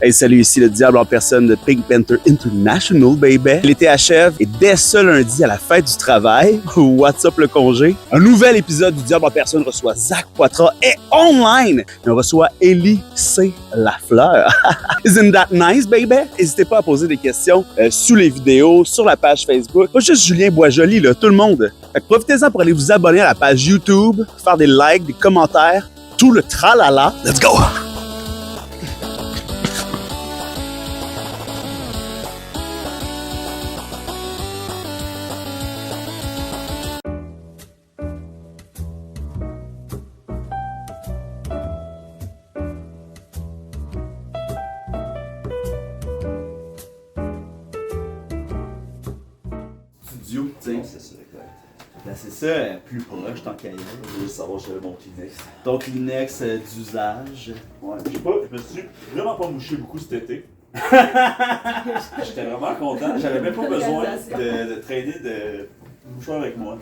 Hey, salut, ici le diable en personne de Pink Panther International, baby. L'été achève et dès ce lundi à la fête du travail, what's up le congé? Un nouvel épisode du diable en personne reçoit Zach Poitras et online, on reçoit Élie C. Lafleur. Isn't that nice, baby? N'hésitez pas à poser des questions sous les vidéos, sur la page Facebook. Pas juste Julien Boisjoli, là, tout le monde. Fait que profitez-en pour aller vous abonner à la page YouTube, faire des likes, des commentaires, tout le tralala. Let's go! Studio, tu sais. C'est ça, exact. Ben c'est ça, plus proche, tant qu'à y aller. Je veux juste savoir si j'avais mon Kleenex. Ton Kleenex d'usage. Ouais, je sais pas, je me suis vraiment pas mouché beaucoup cet été. J'étais vraiment content. J'avais même pas besoin de traîner de mouchoir avec moi.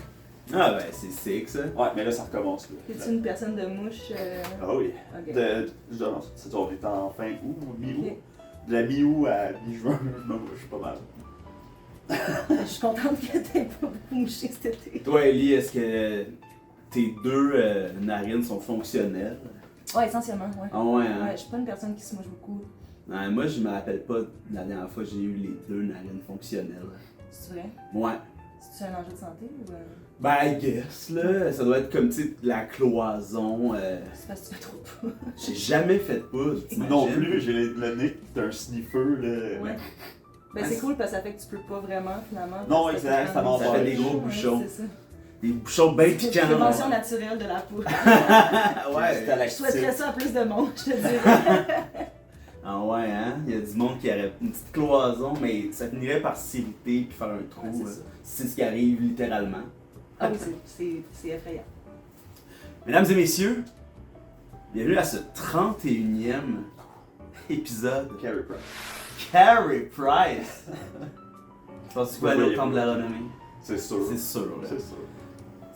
Ah ben c'est sick ça. Ouais, mais là ça recommence. Es-tu une personne de mouche? Ah oui. Ok. On est en fin août, mi-août. Ok. De la mi-août à mi-juin, je me mouche pas mal. Je suis contente que t'aies pas beaucoup mouché cet été. Toi Ellie, est-ce que tes deux narines sont fonctionnelles? Ouais, essentiellement, ouais. Ah ouais, hein? Ouais, je suis pas une personne qui se mouche beaucoup. Non, moi je me rappelle pas la dernière fois que j'ai eu les deux narines fonctionnelles. C'est vrai? Ouais. C'est-tu un enjeu de santé ou. Ben I guess là, ça doit être comme tu sais la cloison. C'est parce que tu fais trop pas. J'ai jamais fait de poudre, t'imagines? Non plus, j'ai le nez d'un sniffer là. Ouais. Ben c'est cool parce que ça fait que tu peux pas vraiment finalement. Non, parce que exact, ça m'en Ça fait des empêche. gros bouchons. C'est ça. Des bouchons bien C'est une piquants. prévention naturelle de la peau. Ouais. Je souhaiterais ça à plus de monde, je te dirais. Ah ouais, hein? Il y a du monde qui aurait une petite cloison, mais ça finirait par s'irriter puis faire un trou. Ouais, c'est ça. C'est ce qui arrive littéralement. Ah oui, c'est effrayant. Mesdames et messieurs, bienvenue à ce 31e épisode. Carey Price. Carey Price! Je pense que tu vas aller au temple de la renommée. C'est sûr. C'est sûr. Là. C'est sûr.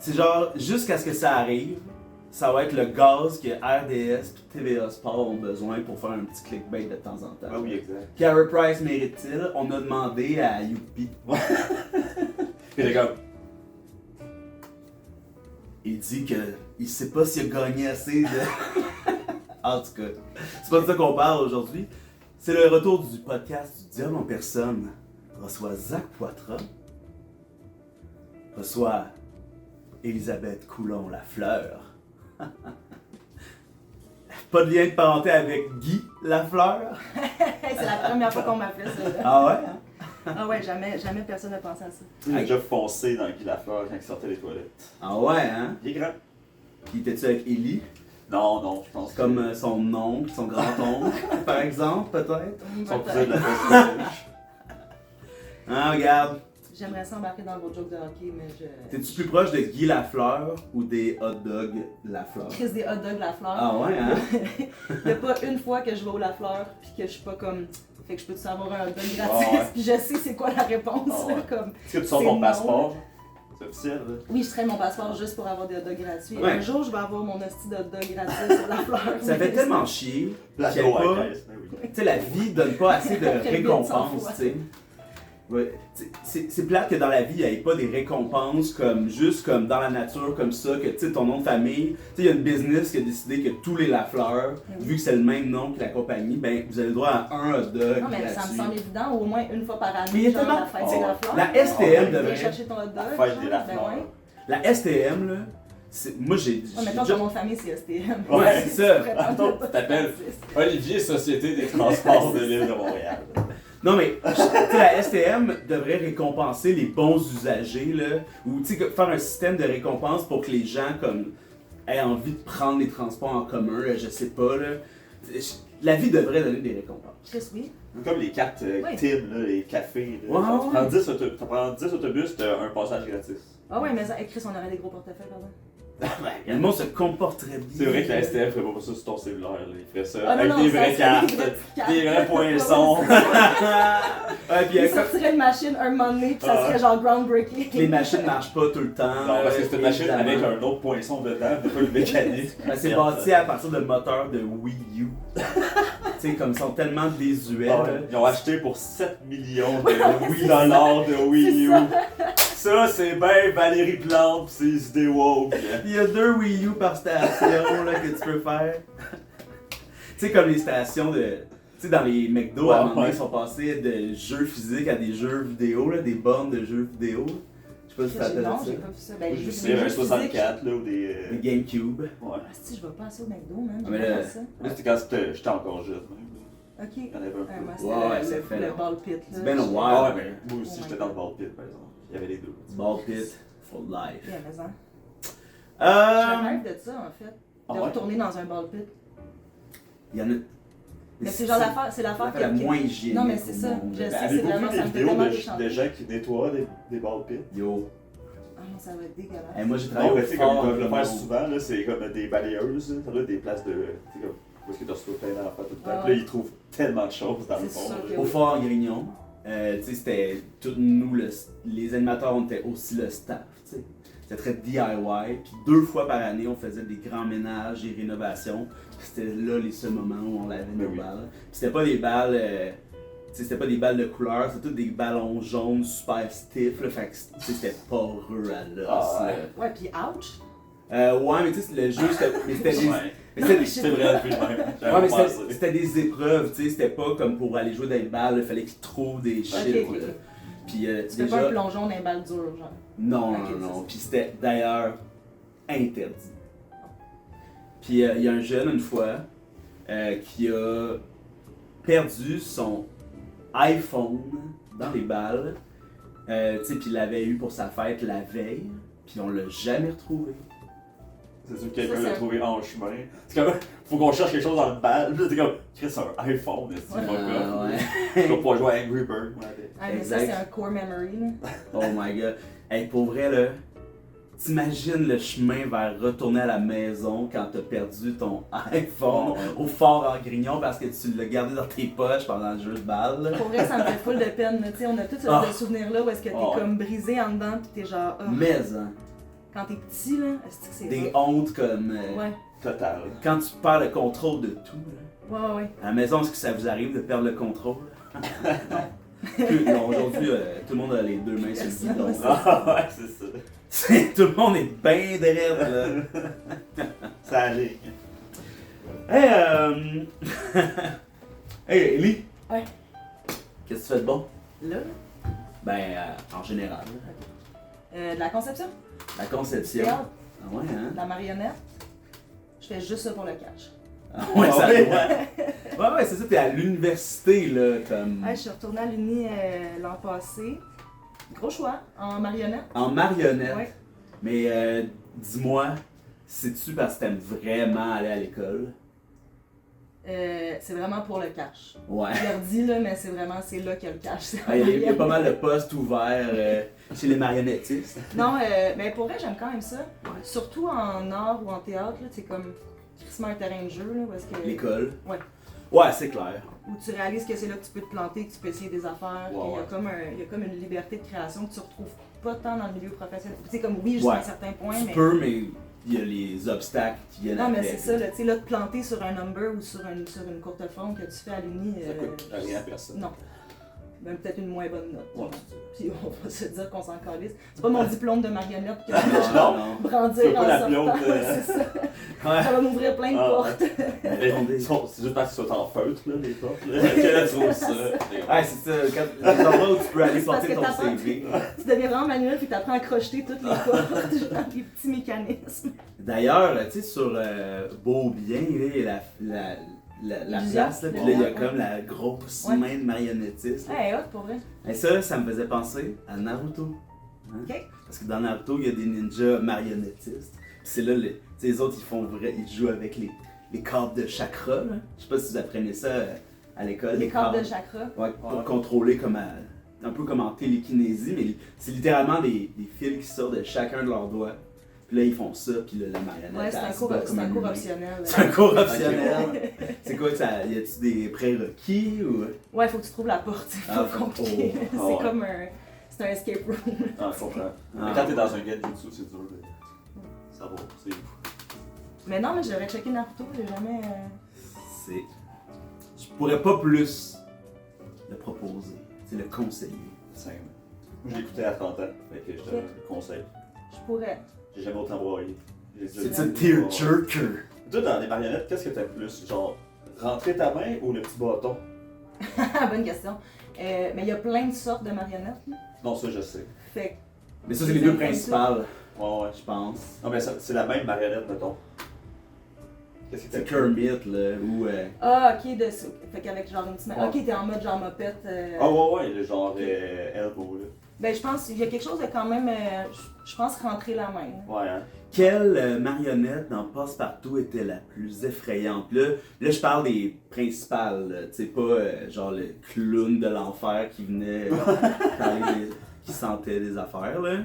C'est genre, jusqu'à ce que ça arrive, ça va être le gaz que RDS et TVA Sport ont besoin pour faire un petit clickbait de temps en temps. Ah oui, exact. Carey Price mérite-t-il? On a demandé à Youpi. Puis les gars, Il dit que il sait pas s'il a gagné assez de. En tout cas, c'est pas de ça qu'on parle aujourd'hui. C'est le retour du podcast du Diable en personne. Reçoit Zach Poitras. Reçoit Elisabeth Coulon-Lafleur. Pas de lien de parenté avec Guy Lafleur. C'est la première fois qu'on m'appelle ça. Là. Ah ouais? Hein? Ah ouais, jamais personne n'a pensé à ça. il a déjà foncé dans Guy Lafleur quand il sortait des toilettes. Ah ouais, hein? Il est grand. Puis t'es-tu avec Ellie? Non, je pense Comme son oncle, son grand-oncle, par exemple, peut-être? son cousin de la fête. Ah, regarde. J'aimerais ça embarquer dans vos jokes de hockey, mais je. T'es-tu plus proche de Guy Lafleur ou des hot dogs Lafleur? Chris des hot dogs Lafleur. Ah ouais, hein? Il y a pas une fois que je vais au Lafleur puis que je suis pas comme. Fait que je peux-tu avoir un hot dog gratis? Ah ouais. Puis je sais c'est quoi la réponse. Ah ouais. Là, comme. Est-ce que tu sors C'est ton non. passeport? C'est officiel, là. Oui, je serais mon passeport juste pour avoir des hot dogs gratuits. Ouais. Un jour, je vais avoir mon hostie de hot dog gratuit sur Lafleur. Ça fait tellement chier La qu'il y a go à pas... caisse, ben oui. Tu sais, la vie donne pas assez de Après 800 récompenses, fois. tu sais. Ouais, c'est plate que dans la vie, il n'y ait pas des récompenses comme juste comme dans la nature, comme ça, que tu sais, ton nom de famille, tu sais, il y a une business qui a décidé que tous les Lafleur, Oui. vu que c'est le même nom que la compagnie, ben vous avez le droit à un hot dog Non, mais ça me gratuit. semble évident, au moins une fois par année. Mais il y a genre tellement- la fête Oh, des Lafleur. la STM Tu devrait- viens chercher ton hot dog. La fête des genre, Lafleur. Ben ouais. La STM, là, moi j'ai... Ouais, j'ai mettons déjà- que mon famille, c'est STM. Ouais, c'est ça. Attends, tu t'appelles Olivier, Société des Transports de l'île de Montréal. Non mais, tu sais, la STM devrait récompenser les bons usagers, là, ou tu sais, faire un système de récompense pour que les gens, comme, aient envie de prendre les transports en commun, là, je sais pas, là. La vie devrait donner des récompenses. Chris, oui. Comme les cartes Oui. TIM, là, les cafés. Là. Ouais, Tu prends 10 autobus, t'as un passage gratis. Ah ouais, mais ça, Chris, on aurait des gros portefeuilles, pardon. Le monde se comporterait bien. C'est vrai que la STF ferait pas ça sur ton cellulaire, là. Ils feraient ça Ah, non, avec non, des ça, vraies c'est cartes, des vraies cartes. des vrais poinçons. Ouais, puis Il sortirait une machine un moment donné, puis ça serait genre groundbreaking. les machines marchent pas tout le temps. Non, parce que c'est une machine évidemment. avec un autre poinçon dedans, des fois le mécanisme. C'est bâti à partir de moteurs de Wii U. Tu sais, comme ils sont tellement désuets. Ah, là. ils ont acheté pour 7 millions de dollars de Wii U. Ça, c'est bien Valérie Plante pis ses idées woke. Il y a 2 Wii U par station là, que tu peux faire. Tu sais, comme les stations de. Tu sais, dans les McDo, à un moment donné, ils sont passés de jeux physiques à des jeux vidéo, là, des bornes de jeux vidéo. Je sais pas si t'as Non, entendu j'ai ça. pas vu ça. Ben, Je j'ai sais, vu un des 64 là, ou des. Des GameCube. Ouais. Ah, si, je vais pas assez au McDo, man. Ah, mais J'ai là- pas ça. Là, c'était quand j'étais encore jeune. Même. Ok. Il y en avait un peu. Moi, Ouais, c'était ça fait le long. ball pit. là. C'est bien long. Ah ouais, Ouais. mais moi aussi, Oh j'étais my dans le God. ball pit, par exemple. Il y avait les deux. Ball pit for life. Yeah, mais hein. Euh. J'ai rêve de ça, en fait. Ah De ouais? retourner dans un ball pit. Il y en a. Mais c'est genre l'affaire, c'est l'affaire la moins hygiénique. Non, mais c'est au ça. monde. Je sais, c'est Avez-vous vraiment, vu ça des me fait vidéos tellement de déchanter. gens qui nettoient des ball pits? Yo. Ah non, ça va être dégueulasse. Hey, moi j'ai travaillé Non, au mais tu sais, comme ils fort. peuvent le faire non. souvent, là, c'est comme des balayeuses, là, là, des places de. Tu sais, comme. Où est-ce que tu reçois plein d'enfants tout le temps? Ah Puis là, ouais. ils trouvent tellement de choses dans le C'est fond. sûr là. que- Au fort Grignon. Tu sais, c'était tous nous, les animateurs, on était aussi le staff. Tu sais. C'était très DIY. Puis 2 fois par année, on faisait des grands ménages et rénovations. Puis c'était là les seuls moments où on lavait nos Oui. balles. Puis c'était pas des balles. Tu sais, c'était pas des balles de couleur, c'était tous des ballons jaunes super stiff. Là, fait que tu sais, c'était poreux à l'os. Ah ouais. là. Ouais, puis ouch. Ouais, mais tu sais, le jeu, c'était des. Ouais. mais c'était des- C'est vrai, depuis le même. Ouais, J'avais mais pensé. c'était des épreuves, tu sais, c'était pas comme pour aller jouer dans les balles, il fallait qu'ils trouvent des shit. ok, là. ok. Puis Tu fais pas un plongeon dans les balles dures, genre. non, Ok, non, c'est non. ça. Puis c'était d'ailleurs interdit. Puis il y a un jeune, une fois, qui a perdu son iPhone dans les balles. Tu sais, puis il l'avait eu pour sa fête la veille, puis on l'a jamais retrouvé. C'est sûr que quelqu'un Ça, l'a c'est- trouvé en chemin. C'est comme, faut qu'on cherche quelque chose dans le bal. Là, t'es comme, Chris, un iPhone, c'est Ouais. pas grave. ouais. Je vais pas jouer à Angry Bird. Ah, mais ça, Exact. c'est un core memory, là. Oh my god. Hey, pour vrai, là, t'imagines le chemin vers retourner à la maison quand t'as perdu ton iPhone Oh. au fort en Grignon parce que tu l'as gardé dans tes poches pendant le jeu de balle. là. Pour vrai, ça me fait full de peine. là. Tu sais, on a tous ce Ah. souvenir-là où est-ce que t'es Ah ouais. comme brisé en dedans, pis t'es genre. ah. Mais, hein, Quand t'es petit, là, est-ce que c'est des rough? hontes comme Ouais, Total. quand tu perds le contrôle de tout. Là. ouais. À la maison, est-ce que ça vous arrive de perdre le contrôle? Non, aujourd'hui, tout le monde a les 2 mains sur le Personne, guidon. ouais, Ah ouais, c'est ça. Tout le monde est bien derrière, là. Ça allait. Hey, hey, Ellie. Ouais. Qu'est-ce que tu fais de bon? Là, Ben, en général. de la conception, La du conception. théâtre, Ah ouais, hein? de la marionnette, je fais juste ça pour le cash. Ah ouais, ça ouais. doit. Ouais, c'est ça, t'es à l'université, là, comme. Ouais, je suis retournée à l'Uni l'an passé. Gros choix, en marionnette. En marionnette. Ouais. Mais, dis-moi, c'est-tu parce que t'aimes vraiment aller à l'école? C'est vraiment pour le cash. Ouais. Je leur dis là, mais c'est là qu'il y a le cash. c'est en Ah, Il y a pas marionnette. mal de postes ouverts chez les marionnettistes. Non, mais pour vrai, j'aime quand même ça. Surtout en art ou en théâtre, là, c'est comme crissement un terrain de jeu, là, où est-ce que... L'école. Ouais. Ouais, c'est clair. Où tu réalises que c'est là que tu peux te planter, que tu peux essayer des affaires. Ouais, puis il y a ouais. comme il y a comme une liberté de création que tu retrouves pas tant dans le milieu professionnel. Tu sais, comme oui, jusqu'à Ouais. un certain point, Tu mais... peux, mais il y a les obstacles qui viennent Non, mais avec. c'est ça, là, tu sais, là, te planter sur un number ou sur une courte forme que tu fais à l'Uni... Ça coûte rien à personne. Non. Même peut-être une moins bonne note. Ouais. Puis on va se dire qu'on s'en calisse. C'est pas mon diplôme de marionnette que je Non, vais non, non. brandir Tu veux pas en la sortant. blonde, C'est ça. Ouais. Ça va m'ouvrir plein de Ah, portes. C'est juste parce qu'ils sont en feutre, là, les portes. Là. Que là, tu trouves ça. Ouais, c'est ça. Quand, les endroits où tu peux aller C'est parce porter que ton t'apprends- CV. Tu deviens vraiment manuel puis t'apprends à crocheter toutes les portes, genre des petits mécanismes. D'ailleurs, tu sais, sur Beaubien, là, il y a la Illusion, place, là, puis là, il y a ouais. comme la grosse Ouais. main de marionnettiste. là. Hey, hot, pour vrai. Et ça me faisait penser à Naruto. Hein? Ok. Parce que dans Naruto, il y a des ninjas marionnettistes. Puis c'est là, tu sais, les autres, ils jouent avec les cordes de chakra. Là. Je sais pas si vous apprenez ça à l'école. Les cordes de chakra. Ouais, pour Ouais. contrôler comme un peu comme en télékinésie, mais c'est littéralement des fils qui sortent de chacun de leurs doigts. Puis là, ils font ça, puis là, la marionnette, Ouais, c'est elle un se cours, bat c'est comme un un cours humain. optionnel. C'est un cours optionnel. C'est quoi, ça, y a-tu des prérequis ou... Ouais, faut que tu trouves la porte, c'est Ah, pas compliqué. oh. C'est Ah ouais. comme un... C'est un escape room. Ah, je comprends. Mais Ah. quand t'es dans un genjutsu, c'est dur de savoir, c'est fou. Mais non, mais j'aurais checké Naruto, j'ai jamais... C'est... Je pourrais pas plus le proposer, c'est le conseiller. Simple. Moi, je l'écoutais à 30 ans, fait que je te le conseille. Je pourrais. J'ai jamais autant broyé. J'ai déjà C'est un vu- tearjerker. Toi, dans les marionnettes, qu'est-ce que t'aimes plus? Genre, rentrer ta main ou le petit bâton? Bonne question. Mais il y a plein de sortes de marionnettes. Là. Non, ça, je sais. Fait Mais ça, c'est les deux principales, Ouais, ouais. je pense. Non, mais c'est la même marionnette, mettons. Qu'est-ce que C'est t'aimes? Kermit, là, ou... ah, ok, fait qu'avec genre une petite main. Ouais. Ok, t'es en mode genre mopette. Ah, ouais, le genre elbow, là. Ben, je pense qu'il y a quelque chose de quand même. Je pense rentrer la main. là. Ouais, hein. Quelle marionnette dans Passe-Partout était la plus effrayante? Là je parle des principales, là, tu sais, pas genre le clown de l'enfer qui venait qui sentait des affaires, là.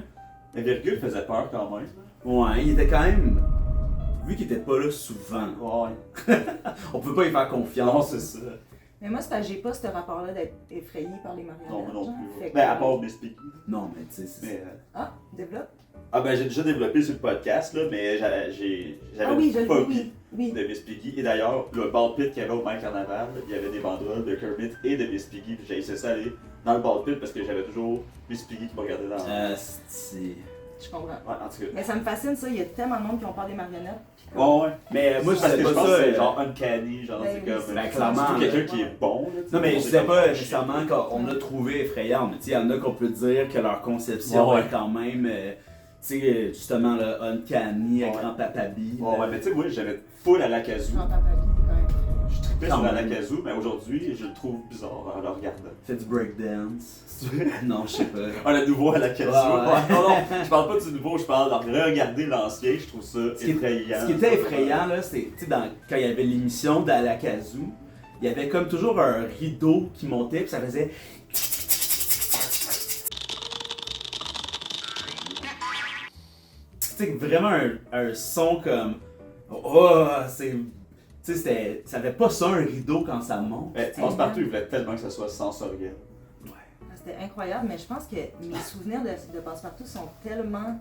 Mais Virgule faisait peur quand même. Ouais, il était quand même... Vu qu'il était pas là souvent, Ouais. on peut pas y faire Non, confiance. c'est ça. Mais moi, c'est parce que j'ai pas ce rapport-là d'être effrayé par les marionnettes. Non, moi non genre. plus. Fait Ouais. que- Ben, à part Miss Piggy. Non, mais tu sais, c'est... Mais, Ah, développe. Ah, ben, j'ai déjà développé sur le podcast, là, mais j'avais Ah oui, je une le phobie oui. de Miss Piggy. Et d'ailleurs, le ball pit qu'il y avait au Main Carnaval, il y avait des banderoles de Kermit et de Miss Piggy. Puis j'ai essayé ça aller dans le ball pit parce que j'avais toujours Miss Piggy qui me regardait dans c'est... Je comprends. Ouais, en tout cas. Mais ça me fascine, ça. Il y a tellement de monde qui ont peur des marionnettes. puis comme- Ouais, ouais. Mais moi, je parce savais que pas je pense ça. que c'est genre uncanny, genre Ben c'est oui, comme. c'est Ben, clairement, surtout quelqu'un là. qui est bon, là. tu sais. Non, mais je C'est disais comme pas shit. nécessairement qu'on l'a trouvé effrayant, mais tu sais, il y en a qu'on peut dire que leur conception Ouais, ouais. est quand même, tu sais, justement, le uncanny, Ouais. grand-papa B. Ouais, ouais, mais tu sais, moi, j'avais full à la kazoo. Grand papa, quand même. Je trippais Quand sur la même. kazoo, mais aujourd'hui, je le trouve bizarre en le regardant. Fait du breakdance. Non, je sais pas. Ah, le nouveau à la kazoo. Ouais, ouais. Non, non, je parle pas du nouveau, je parle de regarder l'ancien, je trouve ça Ce qui- effrayant. Ce qui était effrayant, là, c'est, tu sais, quand il y avait l'émission d'Alakazoo, il y avait comme toujours un rideau qui montait, puis ça faisait. Tu sais, vraiment un son comme. Oh, c'est. Tu sais, ça avait pas ça un rideau quand ça monte. Mais Passe-Partout, il voulait tellement que ça soit sensoriel. Ah, c'était incroyable, mais je pense que mes souvenirs de Passe-Partout sont tellement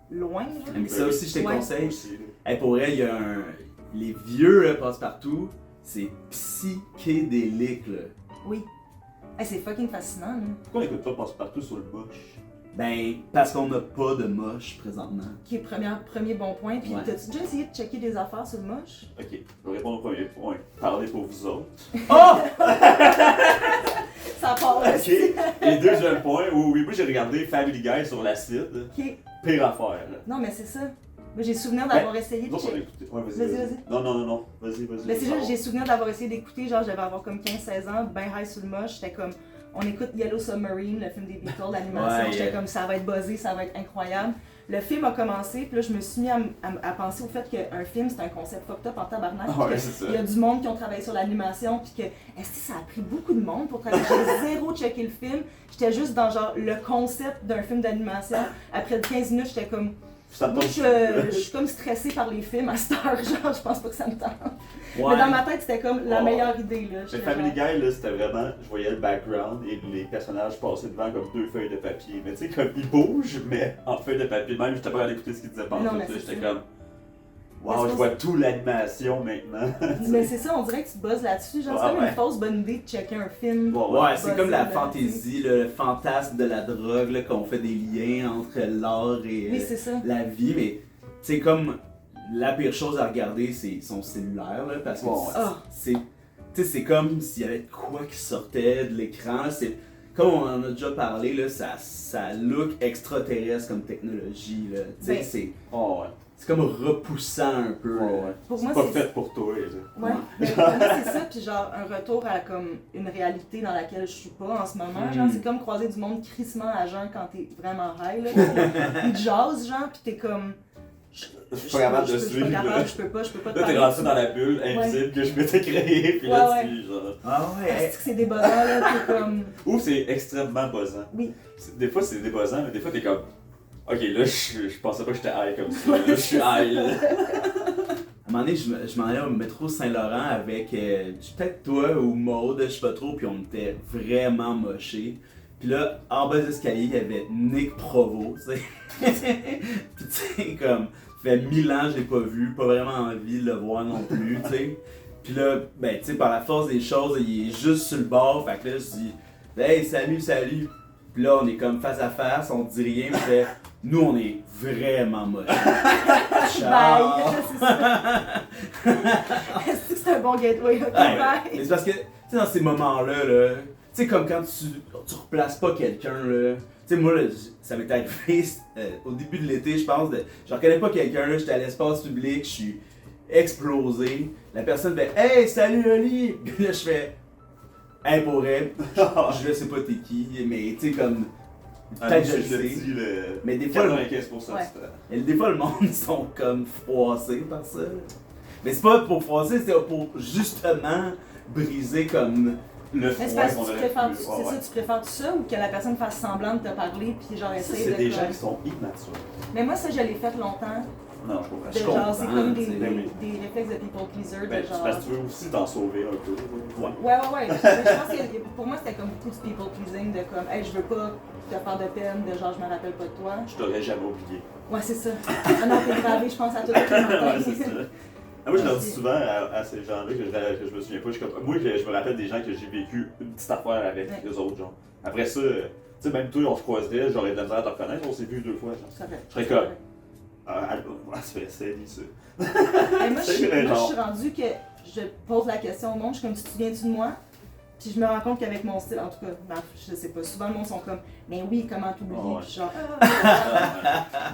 loin. Genre. Mais ça aussi, je te Ouais. conseille. Aussi, là. Hey, pour elle, il y a un. Les vieux là, Passe-Partout, c'est psychédélique, là. Oui. Hey, c'est fucking fascinant. Là. Pourquoi on écoute pas Passe-Partout sur le moche? Ben, parce qu'on n'a pas de moche présentement. Qui est premier bon point. Puis Ouais. t'as-tu déjà essayé de checker des affaires sur le moche? Ok, je vais répondre au premier point. Parlez pour vous autres. Oh! Ça part là. Ok. Et deuxième point, oui, moi j'ai regardé Family Guy sur l'acide. Ok. Pire affaire, là. Non, mais c'est ça. Moi, j'ai souvenir d'avoir essayé de Nous autres, on a checker. écouté. Ouais, Vas-y, vas-y. vas-y. Non, non, non, non. Vas-y, vas-y. Mais c'est vas-y. juste, j'ai souvenir d'avoir essayé d'écouter, genre, je devais avoir comme 15-16 ans, ben high sur le moche. J'étais comme, on écoute Yellow Submarine, le film des Beatles, l'animation. Ouais, J'étais yeah. comme, ça va être buzzé, ça va être incroyable. Le film a commencé, puis là, je me suis mis à penser au fait qu'un film, c'est un concept fucked up en tabarnak. Ah puis ouais, que c'est ça. il y a du monde qui ont travaillé sur l'animation, puis que, est-ce que ça a pris beaucoup de monde pour travailler? J'ai zéro checké le film. J'étais juste dans, genre, le concept d'un film d'animation. Après 15 minutes, j'étais comme, Ça me moi, tombe je suis comme stressée par les films à cette heure, genre, je pense pas que ça me tente. Ouais. Mais dans ma tête, c'était comme la Ouais. meilleure idée, là. Mais J'étais Family genre- Guy, là, c'était vraiment. Je voyais le background et les personnages passaient devant comme deux feuilles de papier. Mais tu sais, comme ils bougent, mais en feuilles de papier. Même, j'étais pas à écouter ce qu'ils disaient pendant Non, tout. mais là. c'est J'étais ça. comme. Mais Waouh, c'est je vois tout l'animation maintenant. Mais c'est ça, on dirait que tu buzzes là-dessus. Genre, c'est Ouais, comme ouais. une fausse bonne idée de checker un film. Ouais, c'est comme la Buzzé, là, fantaisie, le fantasme de la drogue, là, qu'on fait des liens entre l'art et Oui, c'est ça. la vie, mais c'est comme la pire chose à regarder, c'est son cellulaire, là, parce que Ouais. Ah. c'est, tu sais, c'est comme s'il y avait de quoi qui sortait de l'écran, là, c'est comme on en a déjà parlé, là, ça look extraterrestre comme technologie, là, tu sais, Ben, Oh, ouais. c'est comme repoussant un peu. Ouais, là. ouais. Pour C'est moi, pas c'est fait pour toi, là. Ouais, mais pour moi, c'est ça, puis genre un retour à comme une réalité dans laquelle je suis pas en ce moment. Genre, c'est comme croiser du monde crissement à jeun quand t'es vraiment high, là. Ils te jasent, genre, pis t'es comme. Je suis pas capable de Je suis suivre. pas Là, capable, je peux pas te Là, t'es parler. rentré dans la bulle invisible que je m'étais créée, puis là, Ouais, tu. Genre... Ah ouais, Est-ce que c'est des bonheurs, là, t'es comme. Ou c'est extrêmement buzzant. Oui. Des fois, c'est débuzzant, mais des fois, t'es comme. Ok, là, je pensais pas que j'étais high comme ça. Là, je suis high, là. À un moment donné, je m'en allais au métro Saint-Laurent avec peut-être toi ou Maud, je sais pas trop, puis on était vraiment mochés. Puis là, en bas des escaliers, il y avait Nick Provo, tu sais. Puis tu sais, comme, ça fait 1000 ans que je l'ai pas vu, pas vraiment envie de le voir non plus, tu sais. Puis là, ben, tu sais, par la force des choses, il est juste sur le bord, fait que là, je dis, hey, salut, salut. Puis là, on est comme face à face, on dit rien, puis fait, nous, on est vraiment moches. Bye! Ciao! C'est ça. Est-ce que c'est un bon gateway? Ok, Ouais, bye! mais c'est parce que, tu sais, dans ces moments-là, là, tu sais, comme quand tu replaces pas quelqu'un, là. Tu sais, moi, là, ça m'est arrivé au début de l'été, je pense, je reconnais pas quelqu'un, là, j'étais à l'espace public, je suis explosé. La personne fait hey, salut Oli! Puis là, je fais hey, pour elle, je sais pas t'es qui, mais tu sais, comme. Peut-être je le sais. Mais des fois, 95% Ouais. du temps. et des fois, le monde sont comme froissés par ça. Mais c'est pas pour froisser, c'est pour justement briser comme. Le Mais c'est froid parce qu'on que tu aurait préfères, pu. c'est Ouais, ça, ouais. tu préfères ça ou que la personne fasse semblant de te parler puis genre Ça, essayer c'est de. des comme- gens qui sont immatures. Mais moi, ça, je l'ai fait longtemps. Non, je comprends. De Je genre, c'est comprends, comme tu sais, ben oui. des réflexes de people pleaser. Ben, De c'est genre. parce que tu veux aussi t'en sauver un peu. Ouais. Ouais. Mais je pense que pour moi, c'était comme beaucoup de people pleasing de comme, hey, je veux pas te faire de peine, de genre, je me rappelle pas de toi. Je t'aurais jamais oublié. Ouais, c'est ça. Ah non, t'es gravé, je pense à tout le Ouais, c'est ça. matin. Ah, moi, je leur dis souvent à ces gens-là que je me souviens pas. Moi, je me rappelle des gens que j'ai vécu une petite affaire avec Ouais. eux autres, genre. Après ça, tu sais, même toi, on se croiserait, j'aurais de la misère à te reconnaître, on s'est vu 2 fois, genre. Ça fait. Je serais comme. C'est dit ça. Et moi, je suis genre. rendue que je pose la question au monde, je suis comme, tu te souviens-tu de moi? Puis je me rends compte qu'avec mon style, en tout cas, ben, je sais pas, souvent le monde sont comme, mais oui, comment t'oublier? Oh, ouais. Puis genre,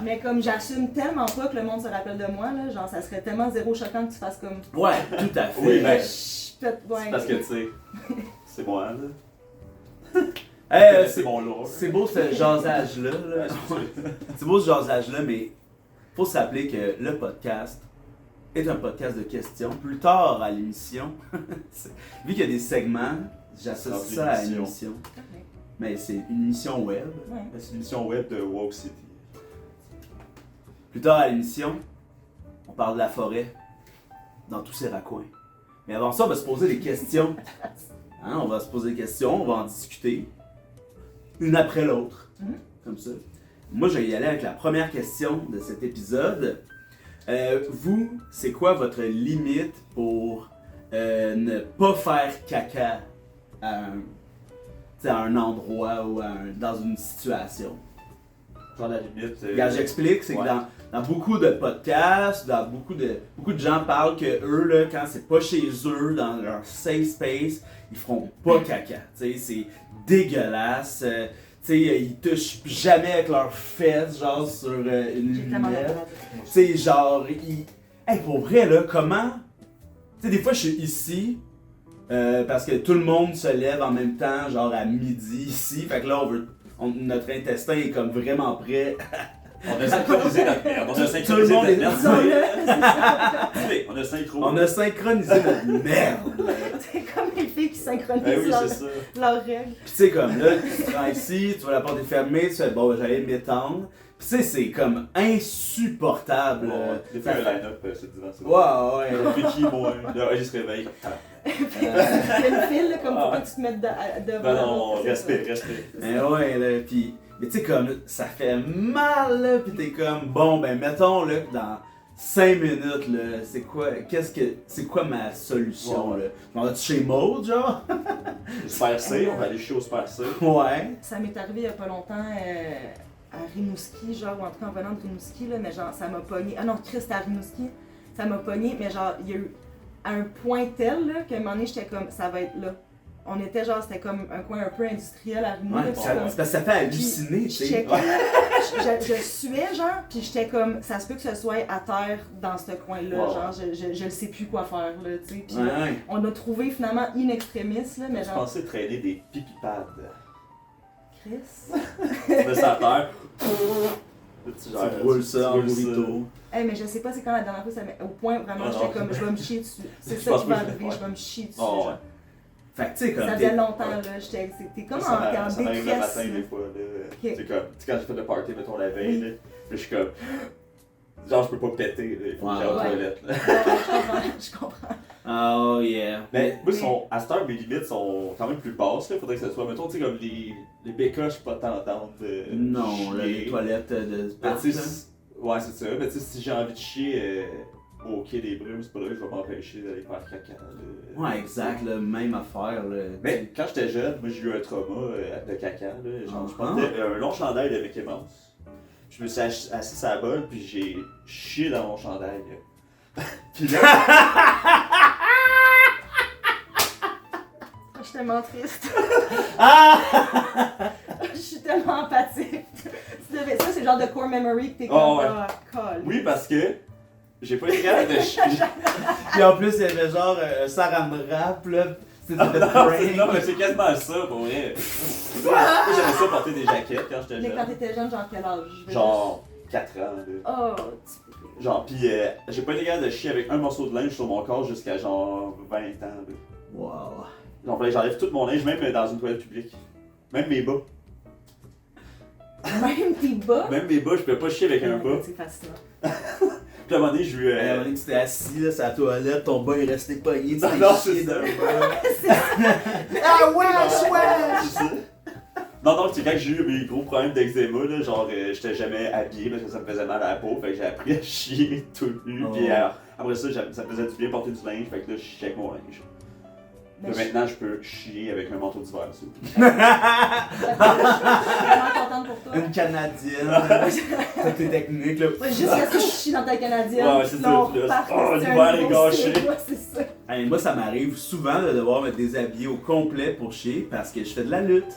mais comme j'assume tellement pas que le monde se rappelle de moi, là, genre ça serait tellement zéro choquant que tu fasses comme. Ouais, tout à fait. Oui, ben, Ouais. C'est parce que, tu sais, c'est moi, là. C'est mon lore. C'est beau ce jasage-là. Là. C'est beau ce jasage-là, mais faut se rappeler que le podcast est un podcast de questions. Plus tard à l'émission, vu qu'il y a des segments, j'associe ça à une émission. Mais c'est une émission web. Ouais. C'est une émission web de Woke City. Plus tard à l'émission, on parle de la forêt dans tous ses raccoins. Mais avant ça, on va se poser des questions. Hein, on va se poser des questions, on va en discuter. Une après l'autre. Comme ça. Moi, je vais y aller avec la première question de cet épisode. Vous, c'est quoi votre limite pour ne pas faire caca à un endroit ou dans une situation? Genre la limite. Regarde, j'explique, c'est ouais. que dans beaucoup de podcasts, dans beaucoup de gens parlent que eux, là, quand c'est pas chez eux, dans leur safe space, ils feront pas caca. Tu sais, c'est dégueulasse. Tu sais, ils touchent jamais avec leurs fesses, genre sur une J'ai tellement lunette. d'affaires. Tu sais, genre, hey, pour vrai, là, comment. Tu sais, des fois, je suis ici. Parce que tout le monde se lève en même temps, genre à midi ici. Fait que là, notre intestin est comme vraiment prêt. On a synchronisé notre merde. On a synchronisé Tout le monde est notre disons-le. merde. On a synchro. On a synchronisé notre merde. C'est comme les filles qui synchronisent Ben oui, c'est ça. leurs règles. Pis tu sais, comme là, tu te rends ici, tu vois la porte est fermée, tu fais bon, j'allais m'étendre. Pis tu sais, c'est comme insupportable. Des fois, un line-up, c'est divin. Wow, ouais. Vicky, moi, là, il se réveille. Il y a une file, là, comme faut pas que tu te mettes devant. Non, C'est ça. respect. Mais ouais, là, pis. Mais tu sais, comme, ça fait mal, là, pis t'es comme, bon, ben, mettons, là, que dans 5 minutes, là, c'est quoi ma solution, Ouais. là? Je m'en vais chez Maud, genre? Super C, on va aller chier au Super C. Ouais. Ça m'est arrivé il y a pas longtemps à Rimouski, genre, ou en tout cas en venant de Rimouski, là, mais genre, ça m'a pogné. Ah non, Christ, c'était à Rimouski. Ça m'a pogné, mais genre, il y a eu à un point tel, là, qu'à un moment donné, j'étais comme, ça va être là. On était genre, c'était comme un coin un peu industriel à Rimouski. Ouais, là, puis c'est comme- parce que ça fait halluciner, tu je sais. checkais, je suais, genre, puis j'étais comme, ça se peut que ce soit à terre dans ce coin-là, Ouais. genre, je sais plus quoi faire, là, tu sais. Puis Ouais. on a trouvé finalement in extremis, là, mais Je genre, pensais traîner des pipi-pads. Chris. Tu mets ça à terre. Là, Tu roules ça en roules ça. burrito. Hey, mais je sais pas c'est quand la dernière fois ça m'est au point vraiment Ah, j'étais non. comme je vais me chier dessus. C'est Je ça pense qui va pas que- arriver, ouais. je vais me chier dessus. Oh, genre. ouais. Fait que tu sais, comme. Ça faisait longtemps, là. T'es comme Ça en m'arrive le détresse. matin là. des fois. Là. Ok. C'est comme, tu sais, quand j'ai fait le party, mettons la veille, Oui. là, je suis comme. Genre, je peux pas péter, là. Il faut que j'aille aux Ouais. toilettes. Là. Je comprends. Oh yeah. Mais moi, Mais- à cette heure, mes limites sont quand même plus basses. Il faudrait que ça soit, mettons, tu sais, comme les bécoches, pas t'entendre. Non, là, les toilettes de Mais parc, tu là. sais, ouais, c'est ça. Mais tu sais, si j'ai envie de chier au quai des Brumes, c'est pas là que je vais m'empêcher d'aller faire caca. Là. Ouais, exact, là, même affaire, là. Mais quand j'étais jeune, moi, j'ai eu un trauma de caca. Là. Genre, je portais un long chandail de Mickey Mouse. Je me suis assis sur la bolle, puis j'ai chié dans mon chandail. Puis là, Je suis tellement triste. Ah! Je suis tellement empathique. Ça, c'est le genre de core memory que t'es Oh, comme. ouais. Ah, colle. oui, parce que j'ai pas été capable de chier. Puis en plus, il y avait genre un saran wrap, là. C'était Non, de non, mais prank. c'est quasiment ça, pour vrai. Moi, j'aimais ça porter des jaquettes quand j'étais Mais quand jeune. t'étais jeune, genre quel âge? Je veux Genre 4 ans, là. juste- Oh, tu- Genre, pis j'ai pas été capable de chier avec un morceau de linge sur mon corps jusqu'à genre 20 ans, là. Wow. Donc, fallait que j'enlève tout mon linge, même dans une toilette publique. Même mes bas. Même tes bas. Même mes bas, je pouvais pas chier avec un bas. C'est fascinant. Puis à un moment donné, j'ai eu. À un moment donné, tu t'es assis là, sur la toilette, ton bas est resté pogné, tu Non, t'es non, chié c'est ça. d'un bas. Ah ouais, C'est ça. Non, non, c'est quand j'ai eu mes gros problèmes d'eczéma, là, genre j'étais jamais habillé parce que ça me faisait mal à la peau, fait que j'ai appris à chier tout nu, Oh. puis après ça, ça me faisait du bien porter du linge, fait que là, je chiais avec mon linge. Mais Là, je maintenant, je peux chier avec un manteau d'hiver dessus. je suis vraiment contente pour toi. Une canadienne. Toutes tes techniques, là. Ouais, jusqu'à ce que je chie dans ta canadienne. Ouais, c'est puis ça, là, on puis là, repart oh, sur un l'hiver est nouveau gâché. cycle. Ouais, c'est ça. Hey, moi, ça m'arrive souvent de devoir me déshabiller au complet pour chier parce que je fais de la lutte.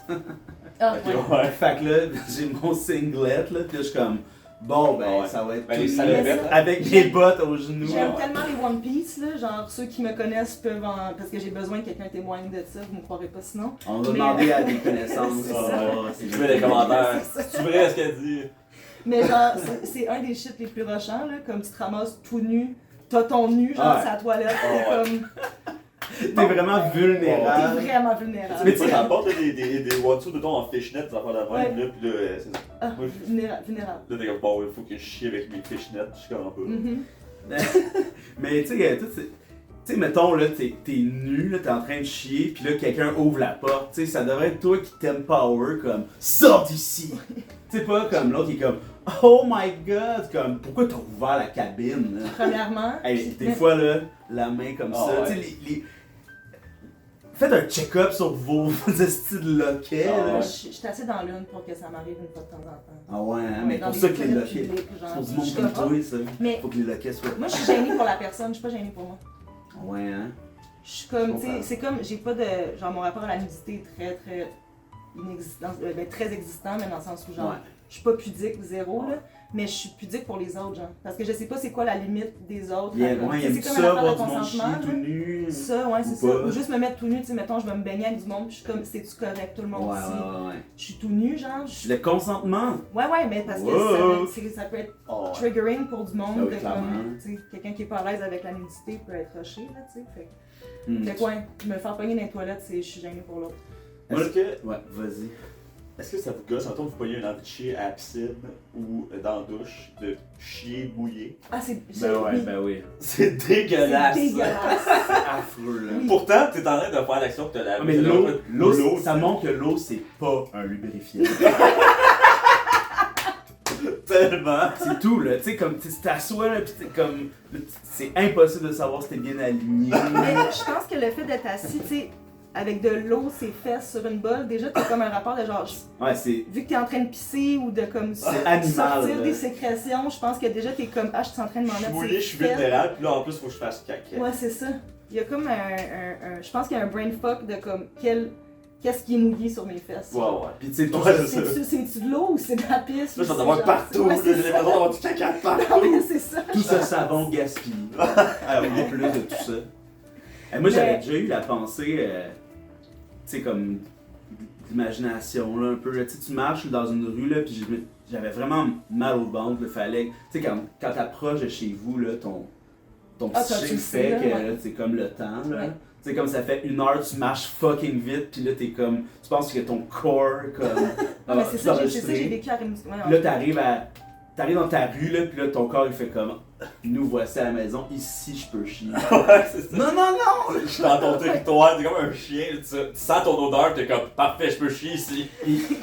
Ah, Ok, ouais. ouais. Fait que là, j'ai mon singlet, là, pis là, je suis comme, bon, ben, Ouais. ça va être Ben, tout les nu, salopettes, hein. avec mes bottes aux genoux. J'aime Ouais. tellement les One Piece, là, genre ceux qui me connaissent peuvent en... Parce que j'ai besoin que quelqu'un témoigne de ça, vous me croirez pas sinon. On va Mais- demander à des connaissances. C'est ça. c'est Je mets les commentaires. C'est ça. C'est vrai ce qu'elle dit? Mais genre, c'est un des shit les plus rushants, là, comme tu te ramasses tout nu, t'as ton nu, genre, Ouais. sur la toilette, Ah, t'es ouais. comme... T'es vraiment T'es vulnérable. vraiment Tu vulnérable. sais, des fois, j'apporte des one-two de ton en fishnet, des affaires de même, Ouais. là, pis là, c'est ça. Ah, Moi, vulnérable. Là, t'es comme, bon, il faut que je chie avec mes fishnets, je suis comme un peu. Mhm. Mais tu sais, tu sais, mettons, là, t'es nu, là, t'es en train de chier, pis là, quelqu'un ouvre la porte. Tu sais, ça devrait être toi qui t'empower, comme, sors d'ici! Tu sais, pas comme l'autre qui est comme, oh my god! Comme, pourquoi t'as ouvert la cabine? Là? Premièrement... Hey, puis- des fois, là, la main comme Ah, ça. ouais. Tu sais, faites un check-up sur vos styles de loquets. Ah, là. Moi, ouais. je suis assez dans l'une pour que ça m'arrive une fois de temps en temps. Ah ouais, hein, Ouais, mais dans pour les ça que les toilettes loquets. publiques, genre, C'est pour du je monde suis comme comme, toi, ça. Mais Faut que les loquets soient. moi, je suis gênée pour la personne, je suis pas gênée pour moi. Ah ouais, hein. Je suis comme, Je tu sais, comprends. c'est comme, j'ai pas de. Genre, mon rapport à la nudité est très inexistant. Ben, très existant, mais dans le sens où, genre, Ouais. je suis pas pudique, zéro, Ouais. là. Mais je suis pudique pour les autres, genre. Parce que je sais pas c'est quoi la limite des autres. Il y a, Comme, ouais, tu sais, il aime c'est comme ça, une affaire voir de du monde chier consentement, tout là. nu. Ça, ouais, c'est Ou ça. pas. Ou juste me mettre tout nu, tu sais, mettons, je vais me baigner avec du monde, puis je suis comme, c'est-tu correct, tout le Ouais, monde ouais, ici? ouais, ouais. Je suis tout nu, genre. Le consentement. Ouais, mais parce que Wow. ça peut être Oh, ouais. triggering pour du monde, Ah oui, de clairement. comme, tu sais, quelqu'un qui est pas à l'aise avec la nudité peut être rushé, là, tu sais. Fait Hmm. que ouais, me faire pogner dans les toilettes, je suis gênée pour l'autre. Est-ce que, Ouais, vas-y. est-ce que ça vous gosse, mettons, vous voyez un envie de chier à la piscine ou dans la douche, de chier mouillé? Ah, c'est. Ben oui. C'est C'est dégueulasse! dégueulasse. C'est affreux, là. Oui. Pourtant, t'es en train de faire l'action que t'as Ah, lavé. mais t'as l'eau, l'eau, ça montre que l'eau, c'est pas un lubrifiant. tellement! C'est tout, là. Tu sais, comme, tu t'assois, là, pis t'es comme. C'est impossible de savoir si t'es bien aligné. Mais je pense que le fait d'être assis, tu sais, avec de l'eau, ses fesses sur une bolle, déjà, t'as comme un rapport de genre. Ouais, c'est. Vu que t'es en train de pisser ou de comme animal, sortir là. des sécrétions, je pense que déjà t'es comme ah je suis en train de m'en Je suis mettre. mouillé, sur je suis les fesses. vulnérable, puis là en plus, faut que je fasse caca. Ouais, c'est ça. Il y a comme je pense qu'il y a un brain fuck de comme qu'est-ce qui est mouillé sur mes fesses. Ouais, ouais. Pis tu sais, tout Ouais, ça. c'est ça. C'est-tu de l'eau ou c'est de la pisse? Là, ou j'en c'est ai avoir genre- partout, Ouais, là, c'est j'ai ça. l'impression d'avoir du caca Non, partout. mais c'est ça. Tout ce savon gaspillé. En plus de tout ça. Moi, j'avais Mais- déjà eu la pensée, tu sais, comme d'imagination, là, un peu. Tu sais, tu marches dans une rue, là, puis j'avais vraiment mal au ventre, là, fallait. Tu sais, quand t'approches de chez vous, là, ton Ah, tu psyché le sais, fait là, que ouais. là, c'est comme le temps, là. Ouais. Tu Tu sais, comme ça fait 1 heure, tu marches fucking vite, puis là, t'es comme. Tu penses que ton corps, comme. Non, mais c'est ça, j'ai enregistré. vécu à Rimouski. Ouais, Puis là, t'arrives dans ta rue, là, puis là, ton corps, il fait comme. Nous voici à la maison, ici, je peux chier. Ouais, c'est ça. Non! Je suis dans ton territoire, t'es comme un chien, tu sens ton odeur, t'es comme parfait, je peux chier ici.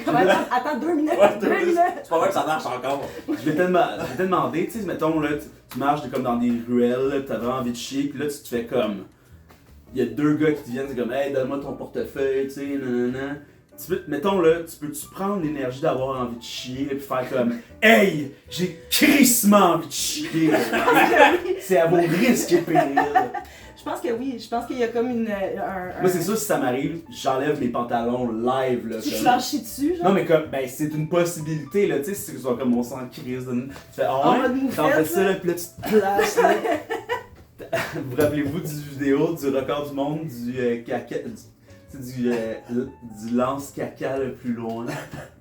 Comme, attends 2 minutes, Ouais, 2 minutes. c'est pas vrai que ça marche encore. Je vais te demander, tu sais, mettons, là, tu marches comme dans des ruelles, là, pis t'as vraiment envie de chier, pis là, tu te fais comme. Il y a 2 gars qui te viennent, c'est comme, hey, donne-moi ton portefeuille, tu sais, nanana. Mettons là, peux-tu prendre l'énergie d'avoir envie de chier et faire comme hey, j'ai crissement envie de chier. C'est à vos risques et périls. Je pense que oui, je pense qu'il y a comme une. Moi c'est sûr si ça m'arrive, j'enlève mes pantalons live là. Tu te comme... lâches dessus, genre. Non mais comme ben c'est une possibilité là, tu sais, si c'est comme on s'en crise, tu fais ah En ouais, mode t'en fais moufette, ça là, pis là tu te places là. Vous rappelez-vous du vidéo du record du monde du caca, du lance-caca le plus loin.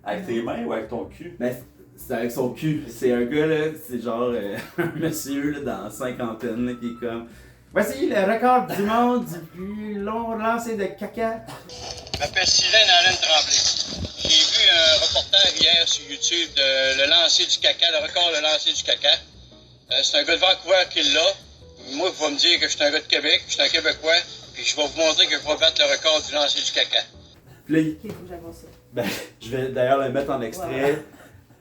Avec tes mains ou avec ton cul? Ben, c'est avec son cul. C'est un gars, là, c'est genre un monsieur là, dans la cinquantaine là, qui est comme voici le record du monde du plus long lancer de caca. Je m'appelle Sylvain Alain Tremblay. J'ai vu un reportage hier sur YouTube de le lancer du caca, le record de lancer du caca. C'est un gars de Vancouver qui l'a. Moi, vous allez me dire que je suis un gars de Québec, je suis un Québécois. Puis je vais vous montrer que je vais battre le record du lancer du caca. Puis là, Ok, faut que j'avance ça. ben, je vais d'ailleurs le mettre en extrait Ouais.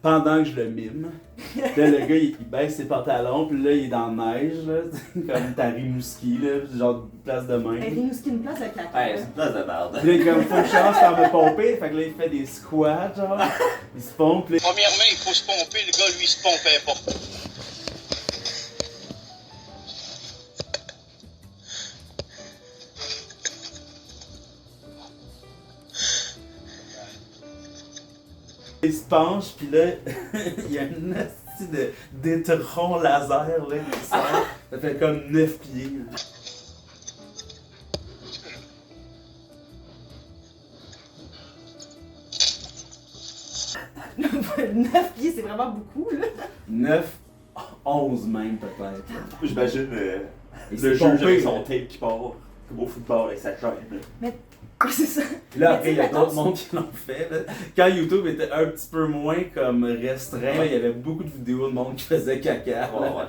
pendant que je le mime. Là, le gars, il baisse ses pantalons, puis là, il est dans la neige, là, comme t'as Rimouski, là, genre place de main. Hey, Rimouski, une place de caca. Hey, là. c'est une place de merde. Puis là, il est comme, faut que je chance à me pomper, fait que là, il fait des squats, genre, il se pompe, puis là, Premièrement, il faut se pomper. Le gars, lui, il se pompait pas. il se penche, puis là, il y a une astuce d'étron laser, là, qui sort. Ça fait comme 9 pieds. Là. Neuf pieds, c'est vraiment beaucoup, là. 9, 11 même, peut-être. J'imagine Il le s'est juge pompé, avec là. son tape qui part, comme au football avec sa chaîne. Ouais, c'est ça. Puis là, Mais après, il y tu a sais, d'autres mettons, mondes qui l'ont fait. Là. Quand YouTube était un petit peu moins comme restreint, là, il y avait beaucoup de vidéos de monde qui faisait caca. là. Ouais, ouais.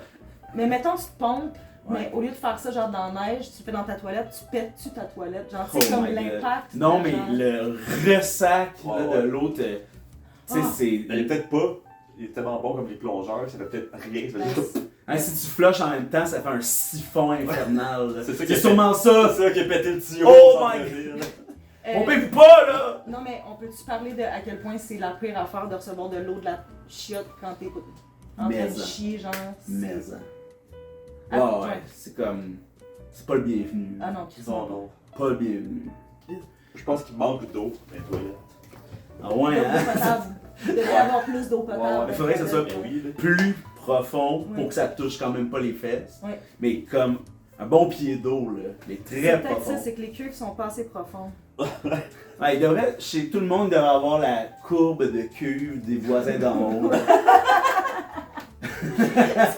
Mais mettons, tu te pompes, Ouais. mais au lieu de faire ça genre dans la neige, tu le fais dans ta toilette, tu pètes-tu ta toilette. Genre, tu Oh sais, comme my God. l'impact. Non, de mais genre- le ressac là, Ouais, ouais. de l'eau, tu sais, Ah. c'est. Il est peut-être pas. Il est tellement bon comme les plongeurs, ça fait peut-être rien. Ça fait juste- Hein, si tu flushes en même temps, ça fait un siphon infernal. là. C'est ça qui C'est a sûrement C'est ça! ça qui a pété le tuyau. Oh sans my le dire, là. On paye pas là! Non, mais on peut-tu parler de à quel point c'est la pire affaire de recevoir de l'eau de la chiotte quand t'es en train de Mais- chier, genre. Mais. Ah, Ah ouais. ouais, c'est comme. C'est pas le bienvenu. Ah non, Chris. Non, non. Pas le bienvenu. Je pense qu'il manque d'eau dans les toilettes. Ah ouais, D'eau hein? potable. Il devrait y avoir plus d'eau potable. Ouais, ouais. Il faudrait que ça soit Mais oui, là. Plus profond Oui. pour que ça touche quand même pas les fesses. Oui. Mais comme un bon pied d'eau, là. Mais C'est très peut-être profond. ça, c'est que les cuves sont pas assez profondes. Ouais, il devrait, chez tout le monde, il devrait avoir la courbe de cuve des voisins d'en haut.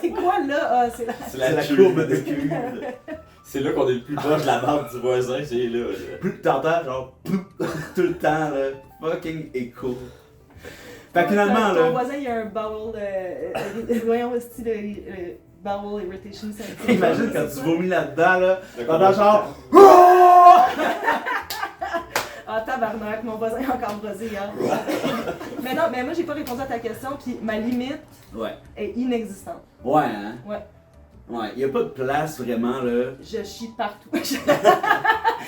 C'est quoi là? Ah, c'est la... C'est C'est la queue. courbe de cuve. C'est là qu'on est le plus proche de la barbe du voisin, c'est là. Plus que t'entends, genre, tout le temps, là. Fucking écho. Fait que finalement, Ton là. voisin, il y a un bowel. Voyons, c'est le bowel irritation syndrome. Imagine quand tu vomis là-dedans, là. Le T'entends genre. Ah, tabarnak, mon voisin est encore brosé hier. Mais non, mais moi, j'ai pas répondu à ta question, puis ma limite Ouais. est inexistante. Ouais, hein. Ouais. Ouais, y a pas de place vraiment, là. Je chie partout. Tu sais,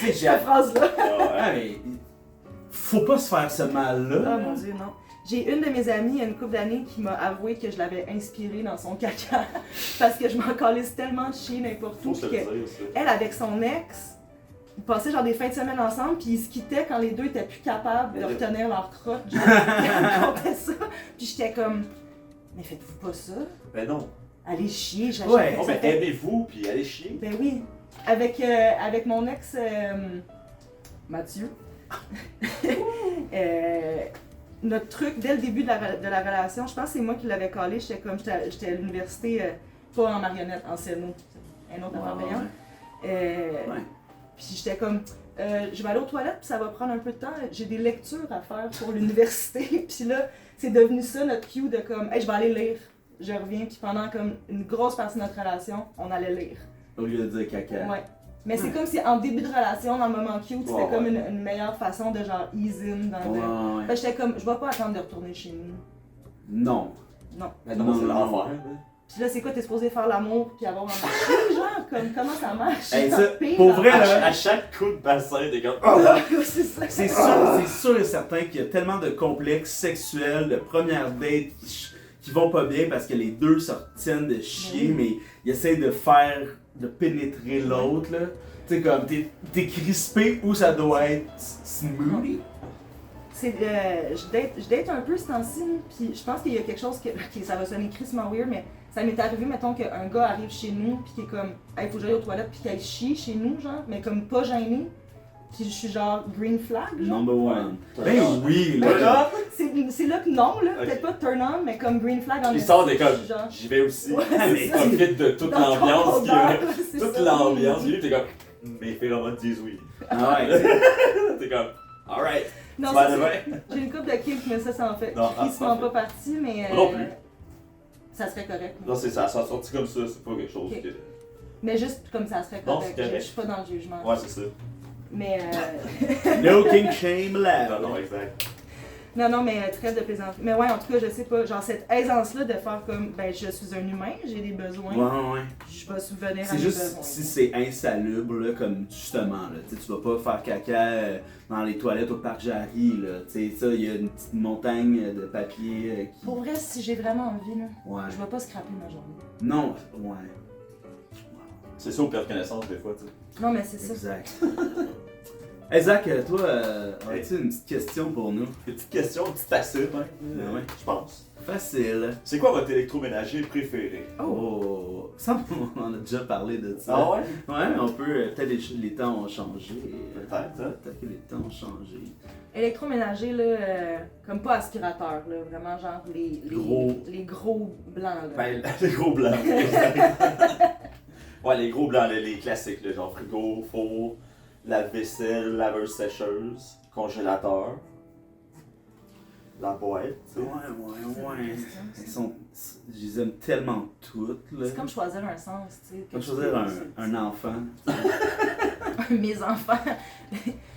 j'ai. Cette phrase-là. Ah, mais. Faut pas se faire ce mal-là. Oh mon dieu, non. J'ai une de mes amies, il y a une couple d'années, qui m'a avoué que je l'avais inspirée dans son caca. Parce que je m'en calisse tellement de chier n'importe où. Faut se puis le que dire, ça. elle, avec son ex, ils passaient genre des fins de semaine ensemble, puis ils se quittaient quand les deux étaient plus capables de Mais retenir leur crotte. Genre, elle me contait ça. Puis j'étais comme, mais faites-vous pas ça? Ben non. Allez chier, j'achète. Ouais. Oh, mais aimez-vous, puis allez chier. Ben oui. Avec mon ex, Mathieu, notre truc, dès le début de la relation, je pense que c'est moi qui l'avais collé. J'étais à l'université, pas en marionnette, en cello. Un autre affaire payante. Ouais. Puis j'étais comme, je vais aller aux toilettes, puis ça va prendre un peu de temps. J'ai des lectures à faire pour l'université. Puis là, c'est devenu ça notre cue de comme, hey, je vais aller lire. Je reviens, puis pendant comme une grosse partie de notre relation, on allait lire. Au lieu de dire caca. Ouais. Mais c'est comme si en début de relation, dans le moment cute, c'était Ouais, comme ouais. une meilleure façon de genre ease in dans le. Ouais. Fait que j'étais comme, je vais pas attendre de retourner chez nous. Non. Non. Mais non, Non, c'est non, l'enfer. Puis là, c'est quoi, t'es supposé faire l'amour puis avoir un chien, genre, comme, comment ça marche? Hey, C'est ça, pire, pour là. vrai, là, À chaque coup de bassin, t'es comme. C'est ça. c'est sûr et certain qu'il y a tellement de complexes sexuels, de premières dates qui vont pas bien parce que les deux se retiennent de chier, Oui. mais ils essayent de pénétrer l'autre, là. Tu sais, comme, t'es crispé où ça doit être smoothie. C'est, je date un peu ce temps-ci, puis je pense qu'il y a quelque chose que ça va sonner crissement weird, mais ça m'est arrivé, mettons, qu'un gars arrive chez nous, puis qui est comme, hey, faut que j'aille aux toilettes, puis qu'il chie chez nous, genre, mais comme pas gêné, puis je suis genre green flag, genre. Number one. Ouais. Ben oui, Ben, là. c'est là que non, là, Ok. peut-être pas turn on, mais comme green flag en Il sort des esti, comme. genre. J'y vais aussi. Ouais, mais c'est ça. Profite de toute Dans ton l'ambiance. qui- odeur, c'est Toute ça. l'ambiance. Lui, t'es comme. Mes phéromones disent oui. Ah ouais. T'es comme. Alright. Non, Tu ça, vas aller c'est- j'ai une couple de kinks, mais ça en fait Non, crissement parfait. pas partie, mais Moi non plus. ça serait correct. Non, c'est ça. Ça a sorti comme ça. C'est pas quelque chose Ok. que. Mais juste comme ça serait Non, correct. c'est correct. Je suis pas dans le jugement. Ouais, c'est ça. Mais No king shame left. Non, non, exact. non, mais très de plaisanterie. Mais ouais, en tout cas, je sais pas, genre cette aisance-là de faire comme, ben je suis un humain, j'ai des besoins, Ouais. je vais subvenir à C'est mes juste besoins. si c'est insalubre, là, comme justement, là, tu sais, tu vas pas faire caca dans les toilettes au parc Jarry, là, tu sais, ça, il y a une petite montagne de papier qui... Pour vrai, si j'ai vraiment envie, là, Ouais. je vais pas scraper ma journée. Non, ouais. C'est ça, au pire de connaissance, des fois, tu sais. Non, mais c'est ça. Exact. Hey Zach, toi, as-tu une petite question pour nous? Une petite question, une petite acide, hein. Ben ouais. Je pense. Facile. C'est quoi votre électroménager préféré? Oh! Ça, on en a déjà parlé de ça. Ah ouais? Ouais, on peut, peut-être les temps ont changé. Peut-être, hein? Peut-être que les temps ont changé. Électroménager, là, comme pas aspirateur, là, vraiment genre Gros. les gros blancs, là. Ben, les gros blancs. Ouais, les gros blancs, les classiques, là, genre frigo, four, lave-vaisselle, laveuse sécheuse, congélateur, la boîte, tu sais. Ouais. Je les aime tellement toutes, là. C'est comme choisir un sens, tu sais. Comme choisir un enfant. Mes enfants.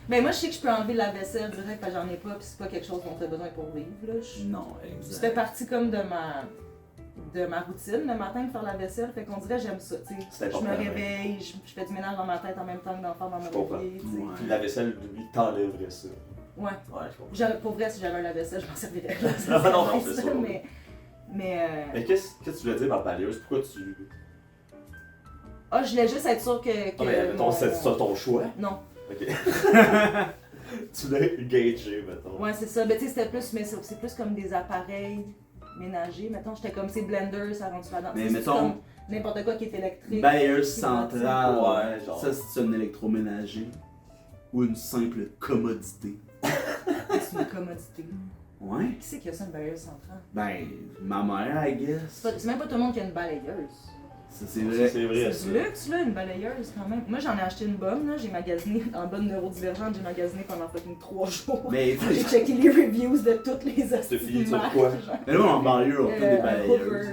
Ben moi, je sais que je peux enlever la vaisselle direct parce que j'en ai pas, puis c'est pas quelque chose dont tu as besoin pour vivre, là. Non, Ça fait exact. partie comme de ma routine le matin de faire la vaisselle, fait qu'on dirait que j'aime ça, tu sais. C'est Je important, me ouais. réveille, je fais du ménage dans ma tête en même temps que d'en faire dans ma comprends. réveil, tu sais. Ouais. Puis la vaisselle, lui, t'enlèverait ça. Ouais. Ouais, je comprends. Pour vrai, si j'avais un lave-vaisselle, je m'en servirais. Non, c'est sûr. Mais Mais qu'est-ce que tu voulais dire par balayeuse? Pourquoi tu. je voulais juste être sûre que. Non, mais mettons, c'est ça ton choix? Non. Ok. Tu l'as gagé, mettons. Ouais, c'est ça. Mais tu sais, c'était plus. Mais c'est plus comme des appareils ménagers. Mettons, j'étais comme ces blenders, ça rentre là-dedans. Mais C'est mettons- comme n'importe quoi qui est électrique. Balayeuse centrale. Ouais, genre. Ça, c'est un électroménager. Ou une simple commodité. C'est une commodité. Ouais. Qui c'est qui a ça, une balayeuse centrale? Ben, ma mère, I guess. C'est même pas tout le monde qui a une balayeuse. Ça, c'est vrai. C'est vrai, ça. C'est du luxe, là, une balayeuse quand même. Moi, j'en ai acheté une bonne, là. J'ai magasiné, en bonne neurodivergente, j'ai magasiné pendant fucking 3 jours. Mais, J'ai checké les reviews de toutes les T'as fini sur marques, quoi? genre. mais nous, en banlieue, on a toutes des Hoover, balayeuses.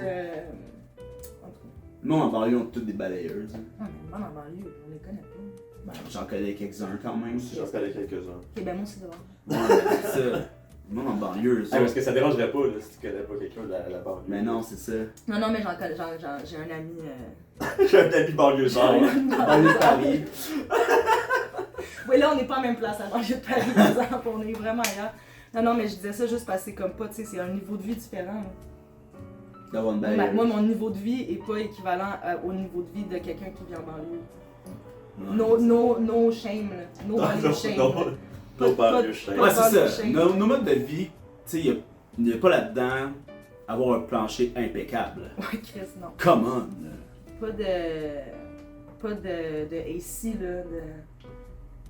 en tout cas. Nous, en banlieue, on a toutes des balayeuses. Non, mais moi, en banlieue, on les connaît pas. Ben, j'en connais quelques-uns quand même. Moi aussi, j'en connais quelques-uns. Ok, ben moi aussi d'abord. Ouais, c'est ça. Moi, en banlieue, ça. Ah, parce que ça dérangerait pas là, si tu connais pas quelqu'un de la banlieue. Mais non, c'est ça. Non, mais j'ai un ami. J'ai un ami banlieusard. Banlieue de Paris. Oui, là, on n'est pas en même place à banlieue de Paris, par exemple, on est vraiment ailleurs. Non, mais je disais ça juste parce que c'est comme pas, tu sais, c'est un niveau de vie différent. Là. D'avoir une balayeuse. Moi, mon niveau de vie est pas équivalent au niveau de vie de quelqu'un qui vit en banlieue. Ouais. No shame, là. No banlieue shame. Non, là. non, Pas- banlieue pas- shame. Ouais, c'est banlieue ça. shame. Nos modes de vie, tu sais, il n'y a pas là-dedans avoir un plancher impeccable. Ouais, Chris, non. Come on. là. Pas de AC, là, de...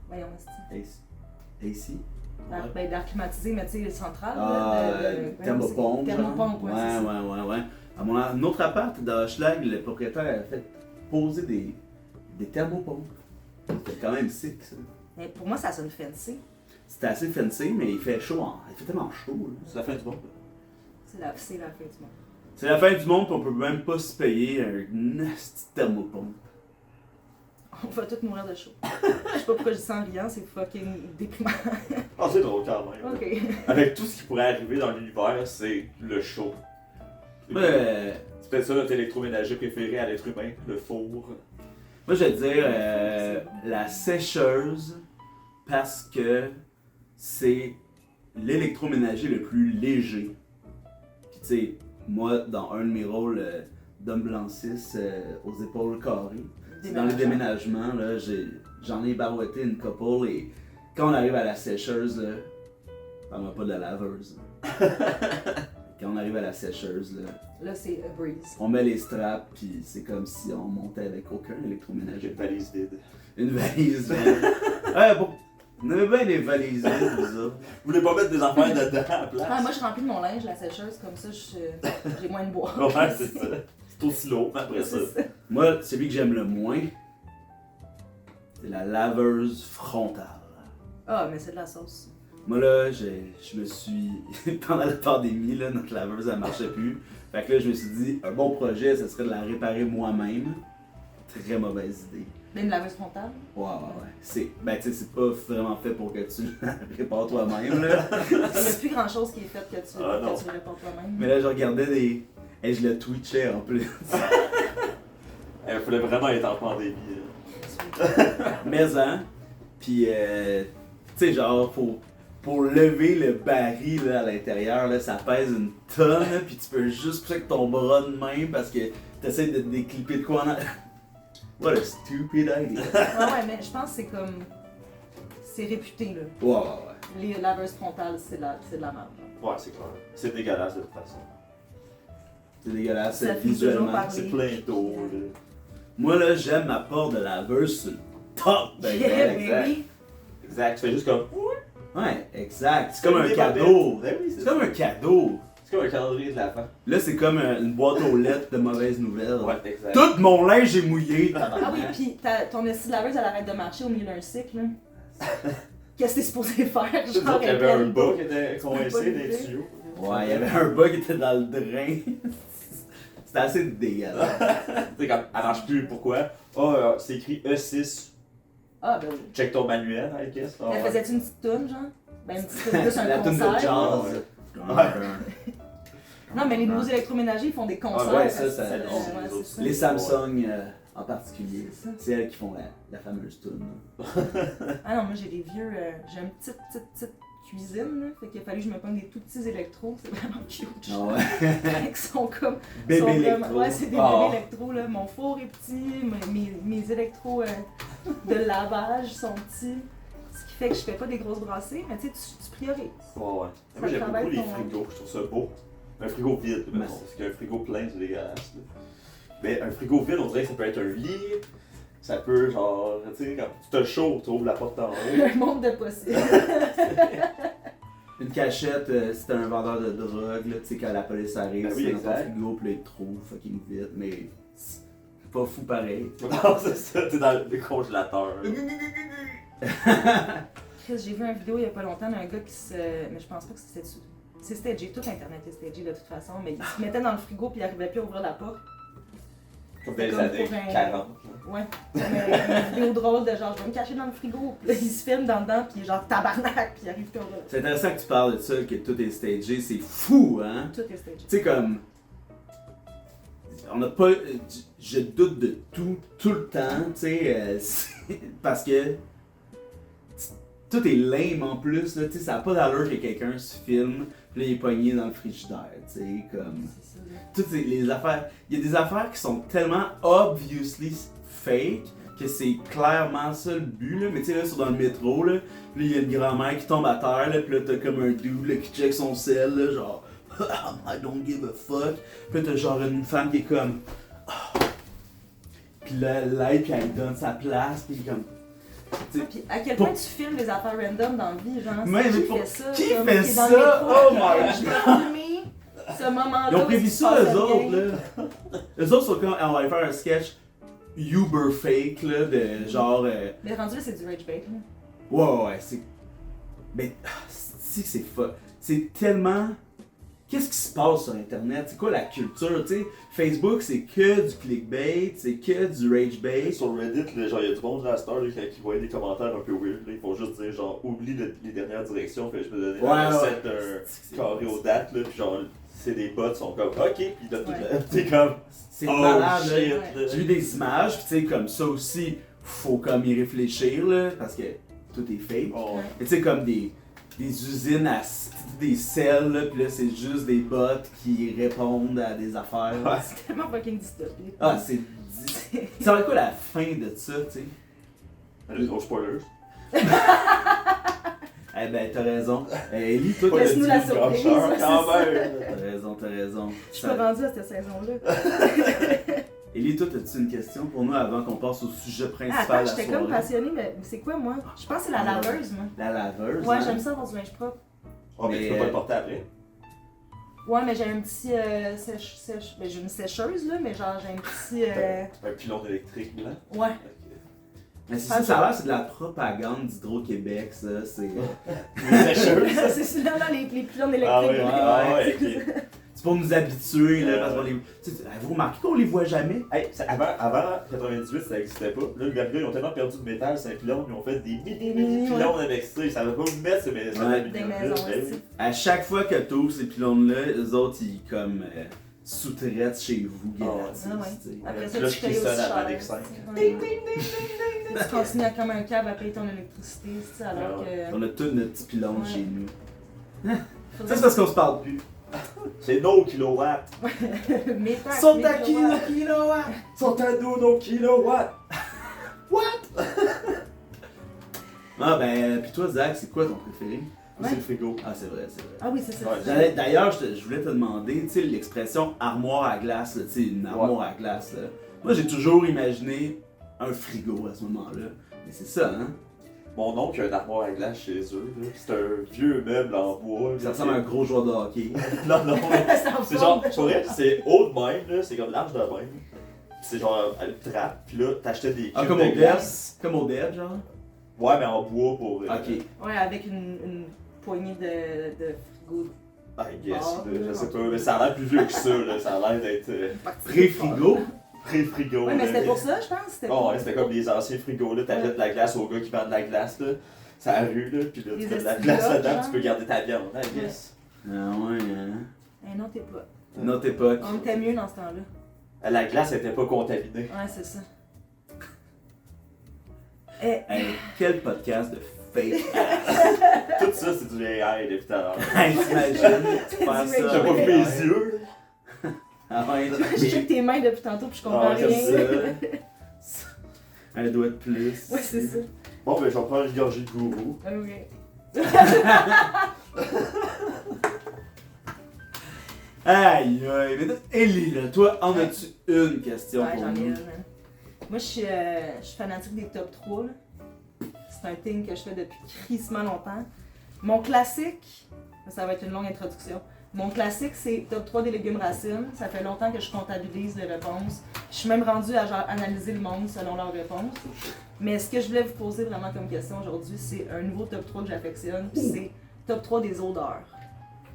Voyons, c'est AC. d'air climatisé, mais tu sais, le central, Ah, là, thermopompe. genre. Thermopompe, ouais, c'est ça. ouais. À mon autre appart de Hochelag, le propriétaire a fait poser des thermopompes. C'était quand même sick, ça. Mais pour moi, ça sonne fancy. C'était assez fancy, mais il fait chaud. Il fait tellement chaud. Là. C'est la fin du monde. C'est la fin du monde. C'est la fin du monde, puis on peut même pas se payer un nasty thermopompe. On va tous mourir de chaud. Je sais pas pourquoi je dis ça en riant, c'est fucking déprimant. Ah, c'est drôle quand même. Ok. Avec tout ce qui pourrait arriver dans l'univers, c'est le chaud. Mais, C'est peut-être ça notre électroménager préféré à l'être humain, le four. moi, je vais dire la sécheuse parce que c'est l'électroménager le plus léger. Puis, tu sais, moi, dans un de mes rôles d'homme blanc 6 aux épaules carrées, c'est dans les déménagements, là, j'en ai barouetté une couple et quand on arrive à la sécheuse, là, parle-moi pas de la laveuse. Quand on arrive à la sécheuse, Là, c'est a breeze. on met les straps puis c'est comme si on montait avec aucun J'ai électroménager. une valise vide. Une valise vide. Ouais, bon, on avait bien des valises vides, vous autres. Vous voulez pas mettre des affaires dedans à la place? Ah, moi, je remplis de mon linge, la sécheuse, comme ça, j'ai moins de bois. Ouais, c'est ça. C'est aussi lourd après ça. C'est ça. Moi, celui que j'aime le moins, c'est la laveuse frontale. Ah, mais c'est de la sauce. Moi là, je me suis. Pendant la pandémie, là, notre laveuse elle marchait plus. Fait que là, je me suis dit, un bon projet, ce serait de la réparer moi-même. Très mauvaise idée. Mais une laveuse frontale? Ouais. Ben, tu sais, c'est pas vraiment fait pour que tu la répares toi-même, là. Il n'y a plus grand chose qui est fait que tu le réponds toi-même. Mais là, je regardais des. Et je le twitchais en plus. Il fallait vraiment être en pandémie. Mais, hein. Puis, tu sais, genre, pour lever le baril là, à l'intérieur, là, ça pèse une tonne, là, puis tu peux juste pousser avec ton bras de main parce que t'essaies de déclipper de quoi en arrière. What a stupid idea. Ouais, mais je pense que c'est comme. C'est réputé, là. Ouais. Les laveuses frontales, c'est de la merde. Ouais, c'est clair. C'est dégueulasse de toute façon. C'est dégueulasse Ça fait toujours visuellement. parler. C'est plein d'eau. Moi, là, j'aime ma porte de laveuse sur le top, ben, Yeah, exact. baby! Exact, tu fais juste comme. Ouais, exact. C'est comme un des cadeau. bobettes. Ben oui, C'est comme un cadeau. C'est comme un calendrier de l'avant. Là, c'est comme une boîte aux lettres de mauvaises nouvelles. Ouais, exact. Tout mon linge est mouillé. Ah oui, pis ton esti de laveuse, elle arrête de marcher au milieu d'un cycle, là. Qu'est-ce que t'es supposé faire? Je Genre, qu'il y elle avait un pleine bas d'eau. qui était coincé dans les tuyaux. Ouais, il y avait un bas qui était dans le drain. C'était assez dégueulasse. Tu sais, comme, elle marche plus, pourquoi? Ah, c'est écrit E6. Ah, ben oui. Check ton manuel, I guess. Ah, Elle ouais. faisait-tu une petite toune, genre? Ben, une petite toune plus un La toune concert. de jazz. Non, mais les nouveaux électroménagers, ils font des concerts. Ah ouais, ça, ouais, c'est ça. Les Samsung en particulier, C'est ça. c'est elles qui font la fameuse tune. Ah non, moi j'ai des vieux. J'ai une petite cuisine, là. Fait qu'il a fallu que je me prenne des tout petits électros. C'est vraiment cute. Ah ouais. Ils sont comme. Bébé sont comme- électro. Ouais, c'est des Ah. bébés électros, là. Mon four est petit, mes électros de lavage sont petits. Ce qui fait que je fais pas des grosses brassées, mais tu sais, tu priorises. Ouais. Moi, j'aime travaille beaucoup les ton- frigos, je trouve ça beau. Un frigo vide, mettons, Massif. parce qu'un frigo plein, c'est dégueulasse. Là. Mais un frigo vide, on dirait que ça peut être un lit, ça peut, genre, tu sais, quand tu te chaud, tu ouvres la porte en haut. Un monde de possibles. Une cachette, si t'es un vendeur de drogue, là, tu sais, quand la police arrive, Ben oui, c'est dans ton exact. frigo, puis là, ils te trouvent fucking vite, mais c'est pas fou pareil. Non, c'est ça, t'es dans le congélateur. Chris, j'ai vu une vidéo il y a pas longtemps d'un gars qui se. Mais je pense pas que c'était dessus. C'est stagé, tout internet est stagé de toute façon, mais il se mettait dans le frigo puis il arrivait plus à ouvrir la porte. Comme dans les Comme années pour un- 40. Ouais. Mais une vidéo drôle de genre, je vais me cacher dans le frigo, puis là, il se filme dans dedans, puis il est genre tabarnak, puis il arrive plus à ouvrir la porte. C'est intéressant que tu parles de ça, que tout est stagé, c'est fou, hein? Tout est stagé. Tu sais, comme. On n'a pas. Je doute de tout le temps, tu sais, parce que. Tout est lame en plus, là, tu sais, ça n'a pas d'allure que quelqu'un se filme, puis là, il est pogné dans le frigidaire, tu sais, comme. C'est ça, là. Toutes les affaires. Il y a des affaires qui sont tellement obviously fake que c'est clairement ça le but, là. Mais tu sais, là, c'est dans le métro, là, puis là, il y a une grand-mère qui tombe à terre, là, puis là, t'as comme un dude là, qui check son sel, là, genre. I don't give a fuck. Puis là, t'as genre une femme qui est comme. Ah. Puis là, elle l'aide, puis elle lui donne sa place, puis comme. Ouais, puis à quel Pour- point tu filmes des affaires random dans la vie, genre, Mais qui pour- fait ça? qui comme, fait qui est dans ça? le métro, Oh puis, my je vais filmer ce moment-là. Ils ont où prévu il se ça, passe eux autres, rien. là. Eux autres sont comme, on va aller faire un sketch. uber fake, là, de genre. Mais rendu là, c'est du rage bait. Là. Ouais, c'est. Mais. C'est fun. C'est tellement. Qu'est-ce qui se passe sur Internet? C'est quoi la culture? Tu sais, Facebook, c'est que du clickbait, c'est que du rage bait. Sur Reddit, là, genre, il y a du monde là, à cette heure, là, qui voyait des commentaires un peu weird. Là, ils font juste dire, genre, oublie les dernières directions, fait je me donnais un set d'un carré aux dates, là, puis genre, c'est des bots, sont comme, ok, puis ils donnent tout Ouais. la. T'es comme, C'est oh malade, shit, là. là. J'ai vu des images, pis tu sais, comme ça aussi, faut comme y réfléchir, là, parce que tout est fake. Oh, Ouais. Mais tu sais, comme des usines à des selles, là, pis là, c'est juste des bots qui répondent à des affaires. Ouais. C'est tellement fucking dystopique. Ah, c'est. Ça va être quoi la fin de ça, tu sais? Les gros spoilers. Eh ben, t'as raison. Ellie, toi, Pas Laisse-nous le la petit surprise, gâcheur, ouais, quand c'est même. t'as raison. Je suis pas rendue à cette saison-là. Ellie, toi, as-tu une question pour nous avant qu'on passe au sujet Ah, principal attends, de la j'étais soirée? comme passionnée, mais c'est quoi moi? Je pense que c'est la laveuse, moi. La laveuse. Ouais, hein? j'aime ça avoir du linge propre. Oh, mais tu peux pas le porter après. Ouais, mais j'ai un petit sèche. Ben, j'ai une sécheuse, là, mais genre, j'ai un petit. Un pylône électrique blanc. Ouais. Mais c'est ça, ça a l'air, c'est de la propagande d'Hydro-Québec, ça. C'est C'est souvent là, les pylônes électriques. Ah ouais, ouais, ah ouais, ok. c'est pour nous habituer, là, parce qu'on les. Tu sais, vous remarquez qu'on les voit jamais? Hey, avant 98, ça n'existait pas. Là, les gars, ils ont tellement perdu de métal, c'est un pylône, ils ont fait des mini pylônes avec ça. Ils savaient pas où mettre ces maisons. Ouais. Des maisons, aussi. À chaque fois que tu ouvres ces pylônes-là, eux autres, ils comme sous-traitent chez vous, gratis. Ah ouais. tu sais. Après ça, Puis là, tu je payes crie aussi ça à cher. Manic 5. Ouais. Tu continues à comme un câble à payer ton électricité, tu sais, alors On que. a tous notre petit pylône Ouais. chez nous. Faudrait- Ça, c'est parce qu'on se parle plus. C'est nos kilowatts. Mes taxes, Sont mes à qui kilowatts. nos kilowatts? Sont à nous nos kilowatts. Ah ben, pis toi, Zach, c'est quoi ton préféré? Moi, c'est le frigo. Ah, c'est vrai. Ah oui, c'est ça. Ouais, D'ailleurs, je voulais te demander, tu sais, l'expression armoire à glace, là, tu sais, une armoire à glace, là. Moi, j'ai toujours imaginé un frigo à ce moment-là. Mais c'est ça, hein? Mon oncle a une armoire à glace chez eux. là. C'est un vieux meuble en bois. Ça ressemble à un gros joueur de hockey. Non, non. C'est C'est genre, pour vrai, c'est haut de même, là, c'est comme large de même. Puis c'est genre une trappe, puis là, t'achetais des cubes Ah, comme de au glace. Comme au dead, genre? Ouais, mais en bois pour. Ok. Ouais, avec une poignée de frigo. I guess, Ah, là, je sais pas, mais ça a l'air plus vieux que ça, là. Ça a l'air d'être Pré-frigo? pré-frigo. Ouais, mais là. c'était pour ça, je pense. C'était Oh, pour- ouais, c'était comme les anciens frigos, là. T'achètes de la glace aux gars qui vendent de la glace, là. C'est à la rue, là. Puis là, Les tu mets de la estis glace là, là-dedans, genre. tu peux garder ta viande, I guess. Ah ouais, hein? Eh non, t'es pas. Notre époque. On était mieux dans ce temps-là. La glace était pas contaminée. Ouais, c'est ça. Eh, Hey, quel podcast de fake. Tout ça, c'est du AI depuis tout à l'heure. Hey, t'imagines faire du ça? J'ai pas vu Ouais. mes yeux. Ah ouais, je check tes mains depuis tantôt puis je comprends Ah, comme rien. ça. Elle doit être plus. Ouais, c'est ça. Bon, ben, je vais prendre une gorgée de gourou. Ah, ok. Aïe aïe, mais Ellie là, toi, en as-tu une question Ouais, pour j'en ai nous? une. hein. Moi, je suis fanatique des top 3. là. C'est un thing que je fais depuis crissement longtemps. Mon classique, ça va être une longue introduction. Mon classique, c'est top 3 des légumes racines. Ça fait longtemps que je comptabilise les réponses. Je suis même rendue à genre, analyser le monde selon leurs réponses. Mais ce que je voulais vous poser vraiment comme question aujourd'hui, c'est un nouveau top 3 que j'affectionne. Puis c'est top 3 des odeurs.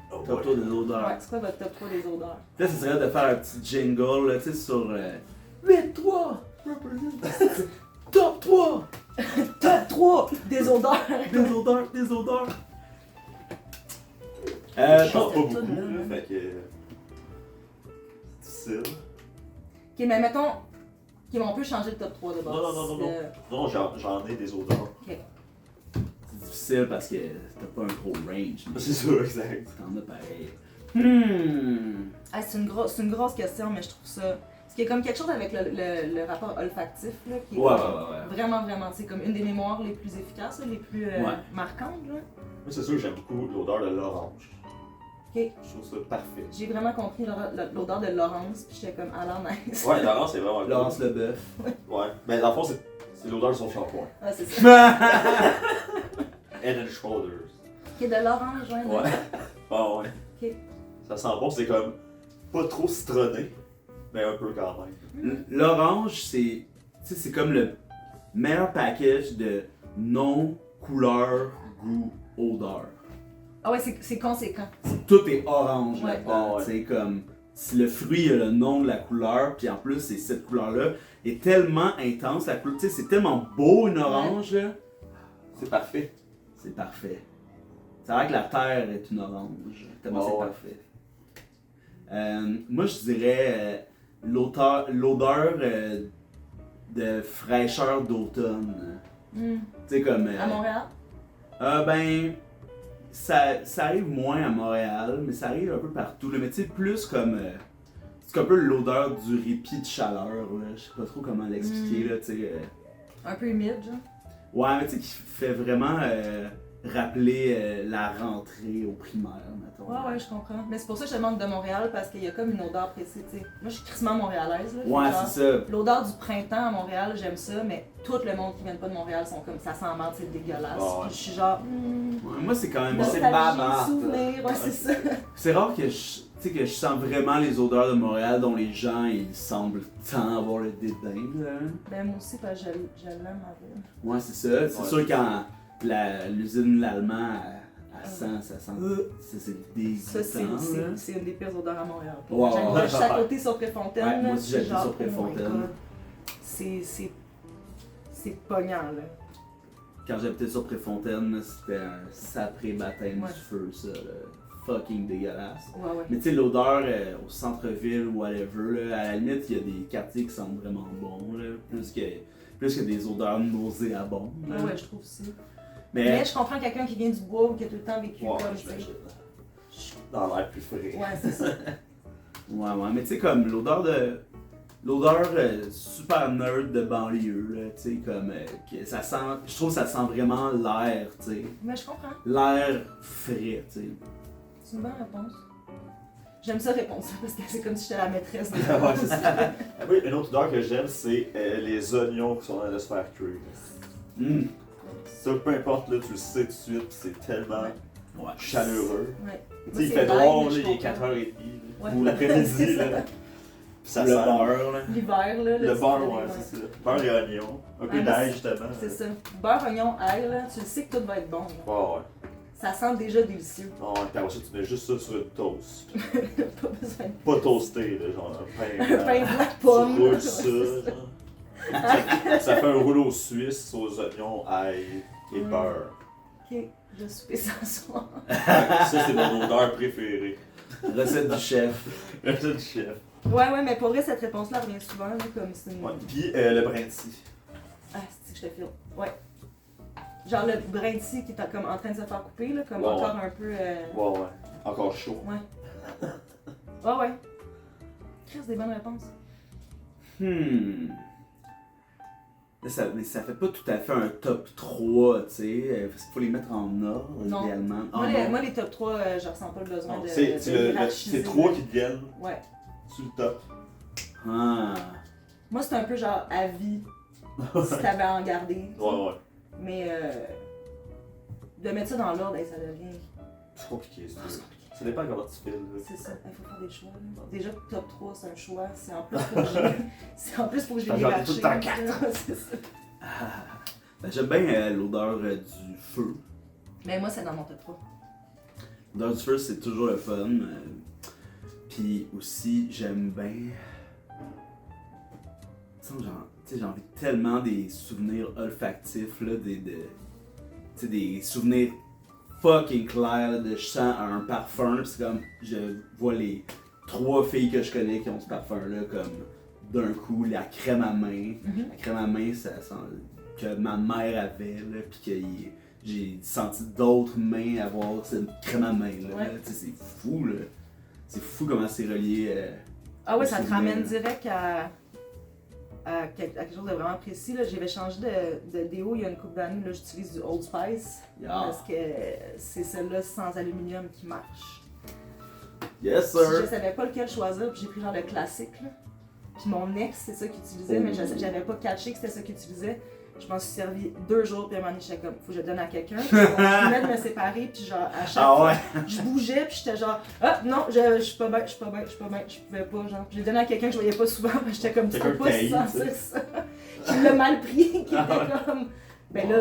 Top 3 des odeurs. Ouais, c'est quoi votre top 3 des odeurs? Là, ce serait de faire un petit jingle, là, tu sais, sur 8-3! Top 3! Top 3 des odeurs! Des odeurs, des odeurs! Je chante pas c'est beaucoup, tout, là. là, fait que. C'est difficile. Ok, mais mettons. Ok, on peut changer le top 3 de base. Non. Non, j'en ai des odeurs. C'est difficile parce que t'as pas un gros range. mais C'est sûr, exact. T'en as pareil. Ah, c'est une grosse question, mais je trouve ça. Parce qu'il y a comme quelque chose avec le rapport olfactif, là, qui est Ouais. vraiment, c'est comme une des mémoires les plus efficaces, là, les plus Ouais. marquantes. Là. Moi, c'est sûr que j'aime beaucoup l'odeur de l'orange. Ok. Je trouve ça parfait. J'ai vraiment compris l'odeur de Laurence, puis j'étais comme à l'air nice. Ouais, l'orange, c'est vraiment cool. Laurence Leboeuf. Ouais. Mais dans le fond, c'est l'odeur de son shampoing. Ah, c'est ça. Head and Shoulders. Ok, de l'orange, ouais. Ouais. Ah ouais. Ok. Ça sent bon, c'est comme pas trop citronné, mais un peu quand même. L'orange, c'est sais, c'est comme le meilleur package de nom, couleur, goût, odeur. Ah ouais, c'est conséquent. Tout est orange Ouais. là-dedans, Ah ouais. tu sais, comme si le fruit a le nom de la couleur, puis en plus, c'est cette couleur-là est tellement intense, la couleur, tu sais, c'est tellement beau une orange, là. C'est parfait. C'est parfait. C'est vrai que la terre est une orange, tellement Ah c'est ouais. parfait. Moi, je dirais l'odeur de fraîcheur d'automne. Mm. Tu sais, comme... À Montréal? Ben, ça arrive moins à Montréal, mais ça arrive un peu partout. Là. Mais tu sais, plus comme... c'est un peu l'odeur du répit de chaleur. Là. Je sais pas trop comment l'expliquer. Là, tu sais, Un peu humide, genre. ouais, mais tu sais, qui fait vraiment rappeler la rentrée au primaire, mettons. Ouais, je comprends. Mais c'est pour ça que je te demande de Montréal, parce qu'il y a comme une odeur précise, tu sais. Moi, je suis crissement montréalaise, là. Ouais, Genre, c'est ça. l'odeur du printemps à Montréal, j'aime ça, mais tout le monde qui vient pas de Montréal sont comme ça sent mal, c'est dégueulasse. Ah ouais. Puis je suis genre, Ouais, moi, c'est quand même... c'est nostalgie, bavard, souvenir, ouais, c'est ça. C'est rare que je sens vraiment les odeurs de Montréal dont les gens ils semblent tant avoir le dédain. Là. Ben, moi aussi, parce que je l'aime, ma ville. Ouais, c'est ça. C'est Ouais, sûr c'est quand l'usine l'allemand elle sent, ça sent. Ça, c'est Ça, dégoûtant. là. c'est une des pires odeurs à Montréal. Ouais, J'aime ouais. juste à côté sur Préfontaine. Ouais, moi là, aussi, c'est j'habite genre, sur oh my Préfontaine. God. C'est pognant, là. Quand j'habitais sur Préfontaine, là, c'était un sacré baptême Ouais. du feu, ça. Là. Fucking dégueulasse. Ouais. Mais tu sais, l'odeur au centre-ville ou whatever, là, à la limite, il y a des quartiers qui sentent vraiment bons, là, plus que des odeurs nauséabondes. là. Ouais, je trouve aussi. Mais, Mais je comprends quelqu'un qui vient du bois ou qui a tout le temps vécu Ouais, comme, tu sais. j'imagine. Dans l'air plus frais. Ouais, c'est ça. ouais, mais tu sais, comme l'odeur super nerd de banlieue, là, tu sais, comme que ça sent, je trouve que ça sent vraiment l'air, tu sais, Mais je comprends. l'air frais, tu sais. C'est une bonne réponse. J'aime ça répondre ça parce que c'est comme si j'étais la maîtresse de Ouais, c'est ça. Oui, une autre odeur que j'aime, c'est les oignons qui sont dans le se faire cuire. Mm. Ça, peu importe, là, tu le sais tout de suite, pis c'est tellement Ouais. chaleureux. Ouais. Tu Moi, sais, il c'est fait l'ail, noir, mais là, je il est comprends. 4h30, Ouais. ou l'après-midi, C'est ça. là. Pis ça Le sent beurre, là. L'hiver, là. le tu beurre, fais ouais, les- c'est ça. Beurre et oignon. Un peu Ouais, d'ail, mais justement. C'est ça. Beurre, oignon, ail, là, tu le sais que tout va être bon. là. Ouais, ouais. Ça sent déjà délicieux. Ouais, puis après ça, tu mets juste ça sur une toast. Pas besoin de Pas toasté, là, genre un pain. un pain blanc de pomme. Tu roules Ouais, ça, c'est ça. genre. Ça fait un rouleau suisse aux oignons, ail et Mm. beurre. Ok, je suis sans soir. Ça, c'est mon odeur préférée. Recette du chef. C'est du chef. Ouais, mais pour vrai, cette réponse-là revient souvent, là, comme c'est une... Ouais. Puis le brandy. Ah, c'est que je te file. Ouais. Genre le brandy qui est comme en train de se faire couper, là, comme Ouais, encore un peu... Ouais. Encore chaud. Ouais. Chris, des bonnes réponses. Mais ça fait pas tout à fait un top 3, tu sais, parce qu'il faut les mettre en ordre, Non. idéalement. Moi, les top 3, je ressens pas le besoin Non, de c'est hiérarchiser, trois là. qui deviennent Ouais. sur le top. Ah. Moi, c'est un peu genre à vie, si t'avais à en garder. tu sais. Ouais. Mais de mettre ça dans l'ordre, ça devient... C'est compliqué, ça. C'est Ça dépend comment tu files. là. C'est ça, il faut faire des choix. Là. Déjà, top 3, c'est un choix. C'est en plus faut que je... c'est en plus faut que je J'en ai hiérarchie. tout le temps quatre. C'est ça. Ben, j'aime bien l'odeur du feu. Mais moi, c'est dans mon top 3. L'odeur du feu, c'est toujours le fun. Puis aussi, j'aime bien. Tu sais, j'ai envie tellement des souvenirs olfactifs, là, des souvenirs fucking clairs, là, de je sens un parfum, pis c'est comme, je vois les 3 filles que je connais qui ont ce parfum-là, comme d'un coup, la crème à main. La crème à main, ça sent que ma mère avait, là, pis que j'ai senti d'autres mains avoir cette crème à main, là. Ouais. Tu sais, c'est fou, là. C'est fou comment c'est relié. Ah ouais, ça te souvenir. ramène direct à quelque chose de vraiment précis. Là. J'avais changé de déo il y a une couple d'années. Là, j'utilise du Old Spice. Yeah. Parce que c'est celle-là sans aluminium qui marche. Yes, Puis je sir! savais pas lequel choisir, puis j'ai pris genre le classique. Là. Puis mon ex, c'est ça qu'il utilisait, mais j'avais pas catché que c'était ça qu'il utilisait. Je m'en suis servi 2 jours, puis à un moment donné, j'étais comme, faut que je le donne à quelqu'un. Puis on venait de me séparer, puis genre, à chaque Ah fois, ouais? je bougeais, puis j'étais genre, ah non, je suis pas bien, je pouvais pas, genre. Puis je l'ai donné à quelqu'un que je voyais pas souvent, puis j'étais comme, tu peux Quelqu'un pas qui sentir haït, ça. qui l'a mal pris, qui était comme. Ben là.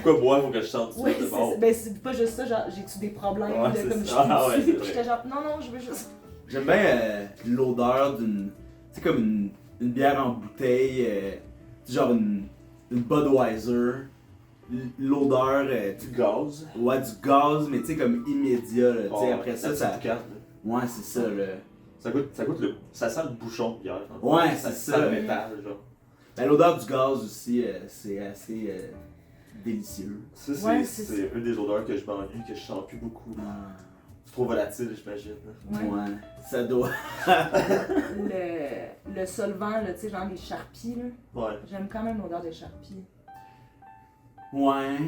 Pourquoi moi, faut que je chante ça? Ouais, C'est bon. ben c'est pas juste ça, genre, j'ai-tu des problèmes, Ouais, de, c'est comme je ça. Ah, ouais, suis c'est dessus, vrai. puis j'étais genre, non, je veux juste. J'aime bien l'odeur d'une. Tu sais, comme une bière en bouteille, genre une Budweiser. L'odeur. Du gaz. Ouais, du gaz, mais tu sais, comme immédiat. Là, tu sais, après la ça, petite ça. boucane, là. Ouais, c'est ça, là. Ça sent le bouchon de bière. Ouais, ça c'est sent ça. le métal, genre. Ben, l'odeur du gaz aussi, c'est assez délicieux. Ça, Ouais, c'est une des odeurs que je m'ennuie, que je sens plus beaucoup. C'est trop volatile, j'imagine. Ouais. Ça doit. Le solvant, là, tu sais, genre les Sharpies, là. Ouais. J'aime quand même l'odeur des Sharpies. Ouais.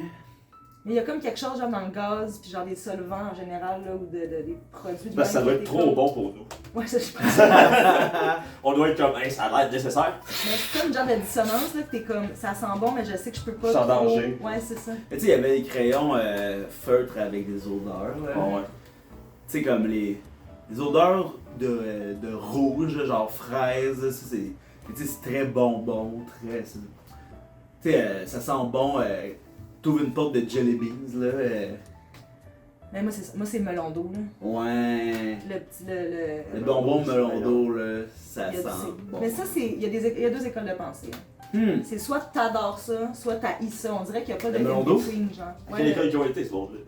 Mais il y a comme quelque chose genre dans le gaz, puis genre des solvants en général, là, ou des produits de Parce que ça même doit qui être étaient trop comme- bon pour nous. Ouais, ça je pense. On doit être comme, hey, ça a l'air nécessaire. Mais c'est comme le genre de dissonance, là, que t'es comme, ça sent bon, mais je sais que je peux pas Je suis en trop... danger. Ouais, c'est ça. Mais tu sais, il y avait des crayons feutres avec des odeurs. Là. Bon, ouais. Tu sais, comme les odeurs de rouge, genre fraise, ça c'est. Tu sais, c'est très bonbon, très. Tu sais, ça sent bon. T'ouvres une porte de jelly beans, là. Mais moi, c'est melon d'eau, là. Ouais. Le petit, Le bonbon melon d'eau, là, ça il y a sent du- bon. Mais ça, il y a deux écoles de pensée. Hein. C'est soit t'adores ça, soit t'haïs ça. On dirait qu'il n'y a pas de Le melon d'eau? in-between, genre. Quelle Ouais, école qui ont été, ce monde-là?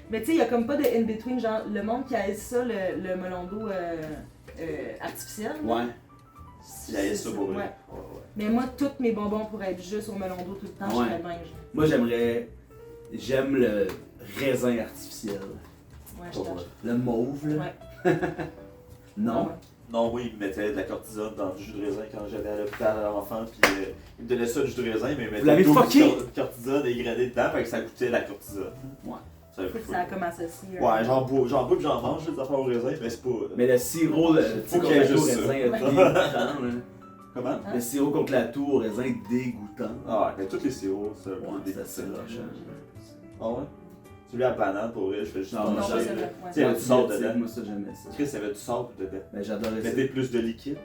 mais tu sais, il y a comme pas de in-between, genre, le monde qui haït ça, le melon d'eau artificiel. là, Ouais. Il y a ça pour eux. Ouais. Ouais. Mais moi, tous mes bonbons pourraient être juste au melon d'eau tout le temps, Ouais. je serais bien. Moi, j'aime le raisin artificiel. Ouais, je Ouais. tâche. Le mauve, là. Ouais. Non. Ouais. Non, oui, ils me mettaient de la cortisone dans du jus de raisin quand j'allais à l'hôpital à l'enfant, puis ils me donnaient ça, du jus de raisin, mais ils Vous l'avez mettaient fucké? de cortisone égradé dedans, fait que ça goûtait la cortisone. Ouais. Ça avait Faut plus que ça a comme associé. Ouais, j'en bois puis j'en mange, des affaires au raisin, mais c'est pas. Mais le sirop, tu sais, Faut contre qu'il y ait la toux au juste raisin, ça. est dégoûtant, là. Comment? Hein? Le sirop contre la toux au raisin est dégoûtant. Ah ouais, mais tous les sirops, c'est un Ouais, peu c'est assez roche. Ah ouais? Celui à banane, pour vrai, je fais juste Non, en Non, ça, ça, manger, c'est là. vrai. Tu sais, il y avait du sable dedans. Moi, ça, j'aimais ça. Chris, il y avait du sable dedans. Ben, j'adorais ça. Mettez plus de liquide.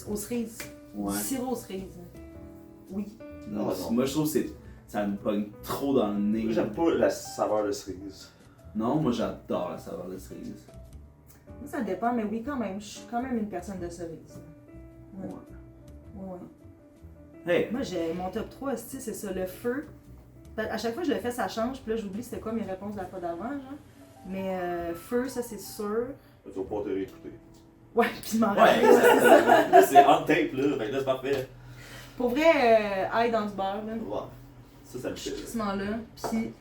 Aux cerises. Ouais. Du sirop aux cerises. Oui. Non, Ah, non. moi, je trouve que ça me pogne trop dans le nez. Moi, j'aime pas la saveur de cerise. Non, moi, j'adore la saveur de cerise. Moi, ça dépend, mais oui, quand même. Je suis quand même une personne de cerise. Ouais. Ouais, ouais. Hey, Moi, j'ai mon top 3, c'est ça, le feu. À chaque fois que je le fais, ça change. Puis là, j'oublie c'était quoi mes réponses de la fois d'avant, genre. Mais feu, ça, c'est sûr. Tu vas pas te réécouter. Ouais, puis m'en Ouais, rappeler. là, c'est on tape, là. Fait que là, c'est parfait. Pour vrai, ail dans du beurre, là. Ouais. Ça me fait. Crissement là. Puis,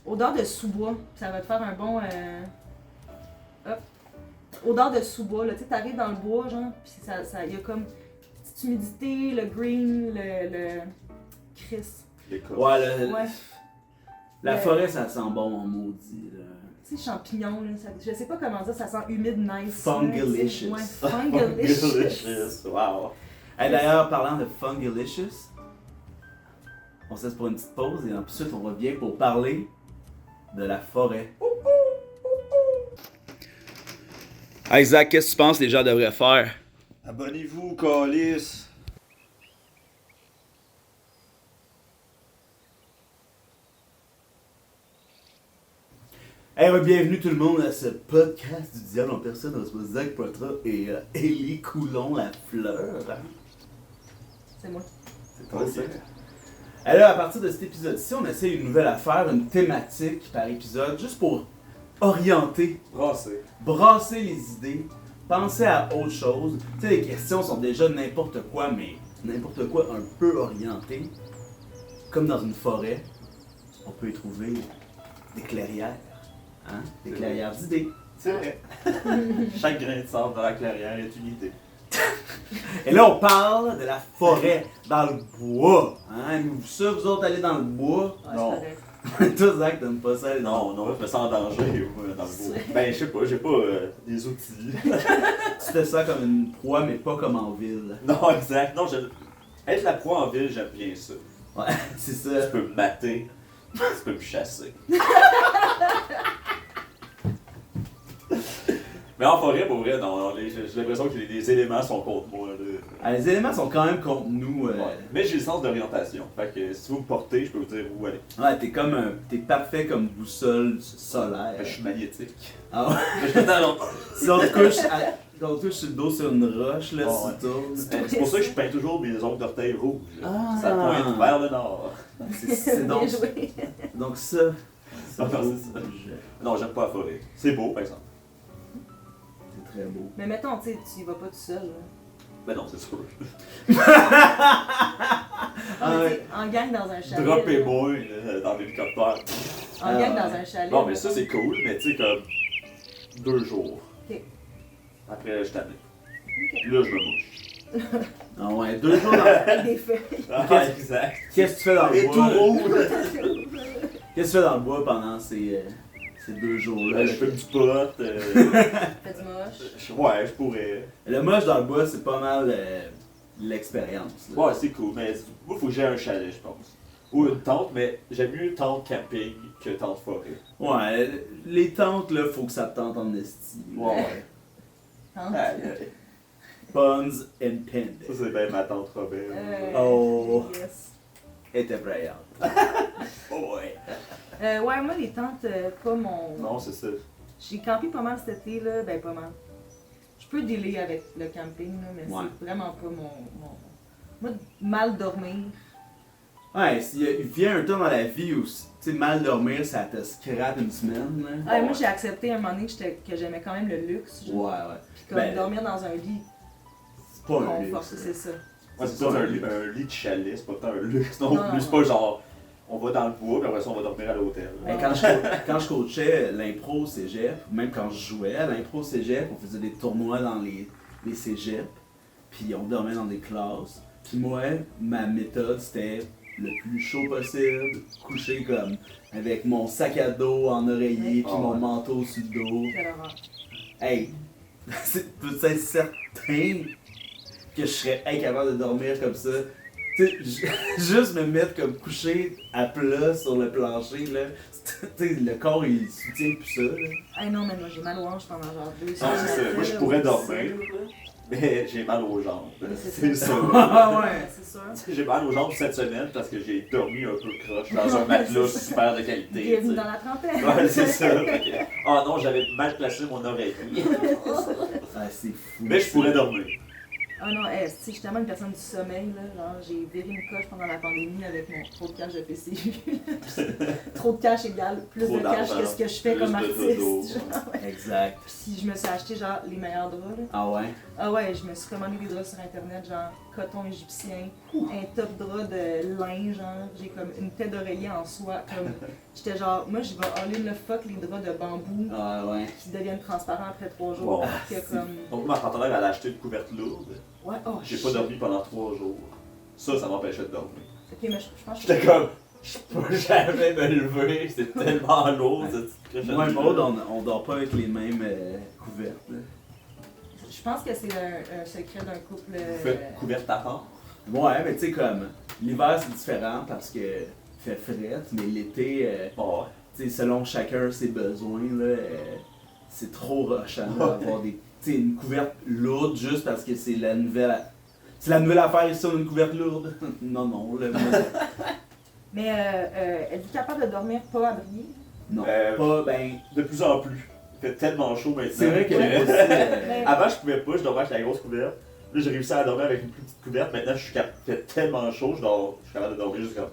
odeur de sous-bois. Ça va te faire un bon. Hop. Odeur de sous-bois, là. Tu sais, t'arrives dans le bois, genre. Puis, il y a comme. Petite humidité, le green, le. Chris. Les coques. ouais, Ouais. la Le- forêt, ça sent bon en maudit, là. Tu sais, champignons, là. Je sais pas comment dire, ça sent humide, nice. là, Fungalicious. tu sais. Ouais, fungalicious. Delicious. Wow. Hey, d'ailleurs, parlant de Fungalicious, on se laisse pour une petite pause et ensuite on revient pour parler de la forêt. Isaac, qu'est-ce que tu penses que les gens devraient faire? Abonnez-vous, Calis. Hey, bienvenue tout le monde à ce podcast du diable en personne. On reçoit Zach Poitras et Élie Coulon, la fleur. Hein? C'est moi. C'est toi ça? Et là, à partir de cet épisode-ci, on essaie une nouvelle affaire, une thématique par épisode, juste pour orienter, Brassé. brasser les idées, penser à autre chose. Tu sais, les questions sont déjà n'importe quoi, mais n'importe quoi un peu orienté. Comme dans une forêt, on peut y trouver des clairières. Hein? Des clairières d'idées. C'est vrai. Chaque grain de sable dans la clairière est une idée. Et là, on parle de la forêt, dans le bois. Hein? Vous, ça, vous autres, allez dans le bois. Ouais, Non. c'est correct. Toi, Zach, t'aimes pas ça? aller dans Non, je me sens en danger dans le bois. Ben, je sais pas, j'ai pas des outils. Tu fais ça comme une proie, mais pas comme en ville. Non, exact. Non, être la proie en ville, j'aime bien ça. Ouais, c'est ça. Tu peux me mater, tu peux me chasser. Mais en forêt, pour vrai, non, j'ai l'impression que les éléments sont contre moi. Là. Les éléments sont quand même contre nous. Ouais. Mais j'ai le sens d'orientation. Fait que si vous me portez, je peux vous dire où aller. Ouais, t'es parfait comme boussole solaire. Je suis magnétique. Ah ouais? Je suis dans Si on te couche, quand on te couche sur le dos sur une roche, là, Oh, si tu tournes. C'est pour ça que je peins toujours mes ongles d'orteil rouges. Ah. Ça pointe vers le nord. C'est donc, Bien joué. donc ça. Ah, non, c'est ça. Non, j'aime pas la forêt. C'est beau, par exemple. C'est très beau. Mais mettons, tu sais, tu y vas pas tout seul. Là. Ben non, c'est sûr. Ah ouais. En gang dans un chalet. Droppez-moi dans l'hélicoptère. En gang dans un chalet. Non, mais ça, c'est cool, mais tu sais, comme 2 jours. Ok. Après, je t'amène. Là, je me mouche. Ah ouais, 2 jours dans. Avec des feuilles. Ah, exact. Qu'est-ce que tu fais dans le Et bois? tout là? rouge. Qu'est-ce que tu fais dans le bois pendant ces 2 jours-là? Je fais du pot. Fais du moche. Ouais, je pourrais. Le moche dans le bois, c'est pas mal l'expérience. là. Ouais, c'est cool, mais moi, faut que j'aie un chalet, je pense. Ou une tente, mais j'aime mieux tente camping que tente forêt. Ouais, les tentes, là, faut que ça te tente en esti. Ouais. Hein? Puns intended. Ça, c'est bien ma tante Robert. Oh. Yes. Était effrayante. Oh, ouais. Ouais, moi, les tentes, pas mon. Non, c'est ça. J'ai campé pas mal cet été, là. Ben, pas mal. Je peux dealer avec le camping, là, mais Ouais. c'est vraiment pas mon. Moi, mal dormir. Ouais, il vient un temps dans la vie où, tu sais, mal dormir, ça te scrape une semaine, là. Ouais, moi, j'ai accepté à un moment donné que j'aimais quand même le luxe. Genre. Ouais. Puis comme Ben, dormir dans un lit c'est pas un confort, luxe. c'est ça. Ouais, c'est ça, un lit de chalet, c'est pas tant un luxe non Non, plus. non, C'est pas genre, on va dans le bois, puis après ça, on va dormir à l'hôtel. Ben, quand je coachais l'impro au cégep, ou même quand je jouais à l'impro au cégep, on faisait des tournois dans les cégeps, puis on dormait dans des classes. Puis moi, ma méthode, c'était le plus chaud possible, couché comme avec mon sac à dos en oreiller, puis Ah mon ouais. manteau sur le dos. Quelle horreur. Hey, c'est peut-être certain que je serais incapable de dormir comme ça. Tu sais, juste me mettre comme couché à plat sur le plancher, là. Tu sais, le corps, il soutient plus ça, là. Ah non, mais moi, j'ai mal aux hanches pendant genre 2 Non, semaines. c'est ça. Moi, je pourrais dormir, mais j'ai mal aux jambes. c'est C'est ça. ça. Ah ouais. C'est sûr. J'ai mal aux jambes cette semaine parce que j'ai dormi un peu croche dans un matelas super de qualité. tu Bienvenue sais. dans la trentaine. Ouais, c'est ça. Ok. Ah non, j'avais mal placé mon oreille. Ah, c'est fou. Mais je pourrais dormir. Ah non, tu sais, je suis tellement une personne du sommeil, là. Genre, j'ai viré une coche pendant la pandémie avec mon trop de cash de PCU. Trop de cash égale plus Trop de cash d'argent, que ce que je fais plus comme de artiste. dodo. Genre, ouais. Exact. Puis je me suis acheté genre les meilleurs draps, là. Ah ouais? Ah ouais, je me suis commandé des draps sur internet, genre coton égyptien, un top drap de lin, genre, j'ai comme une tête d'oreiller en soie, comme, j'étais genre, moi je vais aller le fuck les draps de bambou Ah ouais. qui deviennent transparents après 3 jours, Bon. que comme, Donc ma partenaire, elle a acheté une couverte lourde. ouais, oh J'ai shit. pas dormi pendant 3 jours. Ça m'empêchait de dormir. Ok, mais je pense que J'étais comme, je peux jamais me lever, c'est tellement lourd cette petite cochonnerie. Moi et Maud, on dort pas avec les mêmes couvertes, là. je pense que c'est un secret d'un couple. Vous faites couverte à part. Ouais, mais tu sais, comme, l'hiver c'est différent parce que fait fret, mais l'été, Oh, tu sais, selon chacun ses besoins, là, c'est trop rushant d'avoir des, tu sais, une couverte lourde juste parce que c'est la nouvelle. C'est la nouvelle affaire ici, on a une couverte lourde. Non, là. Mais êtes-vous capable de dormir pas habillé? Non, Euh, pas, ben. de plus en plus. Il fait tellement chaud maintenant. C'est vrai que Ouais. moi aussi, Mais- Avant, je pouvais pas, je dormais avec la grosse couverte. Là, j'ai réussi à dormir avec une plus petite couverte. Maintenant, il fait tellement chaud, je suis capable de dormir juste comme.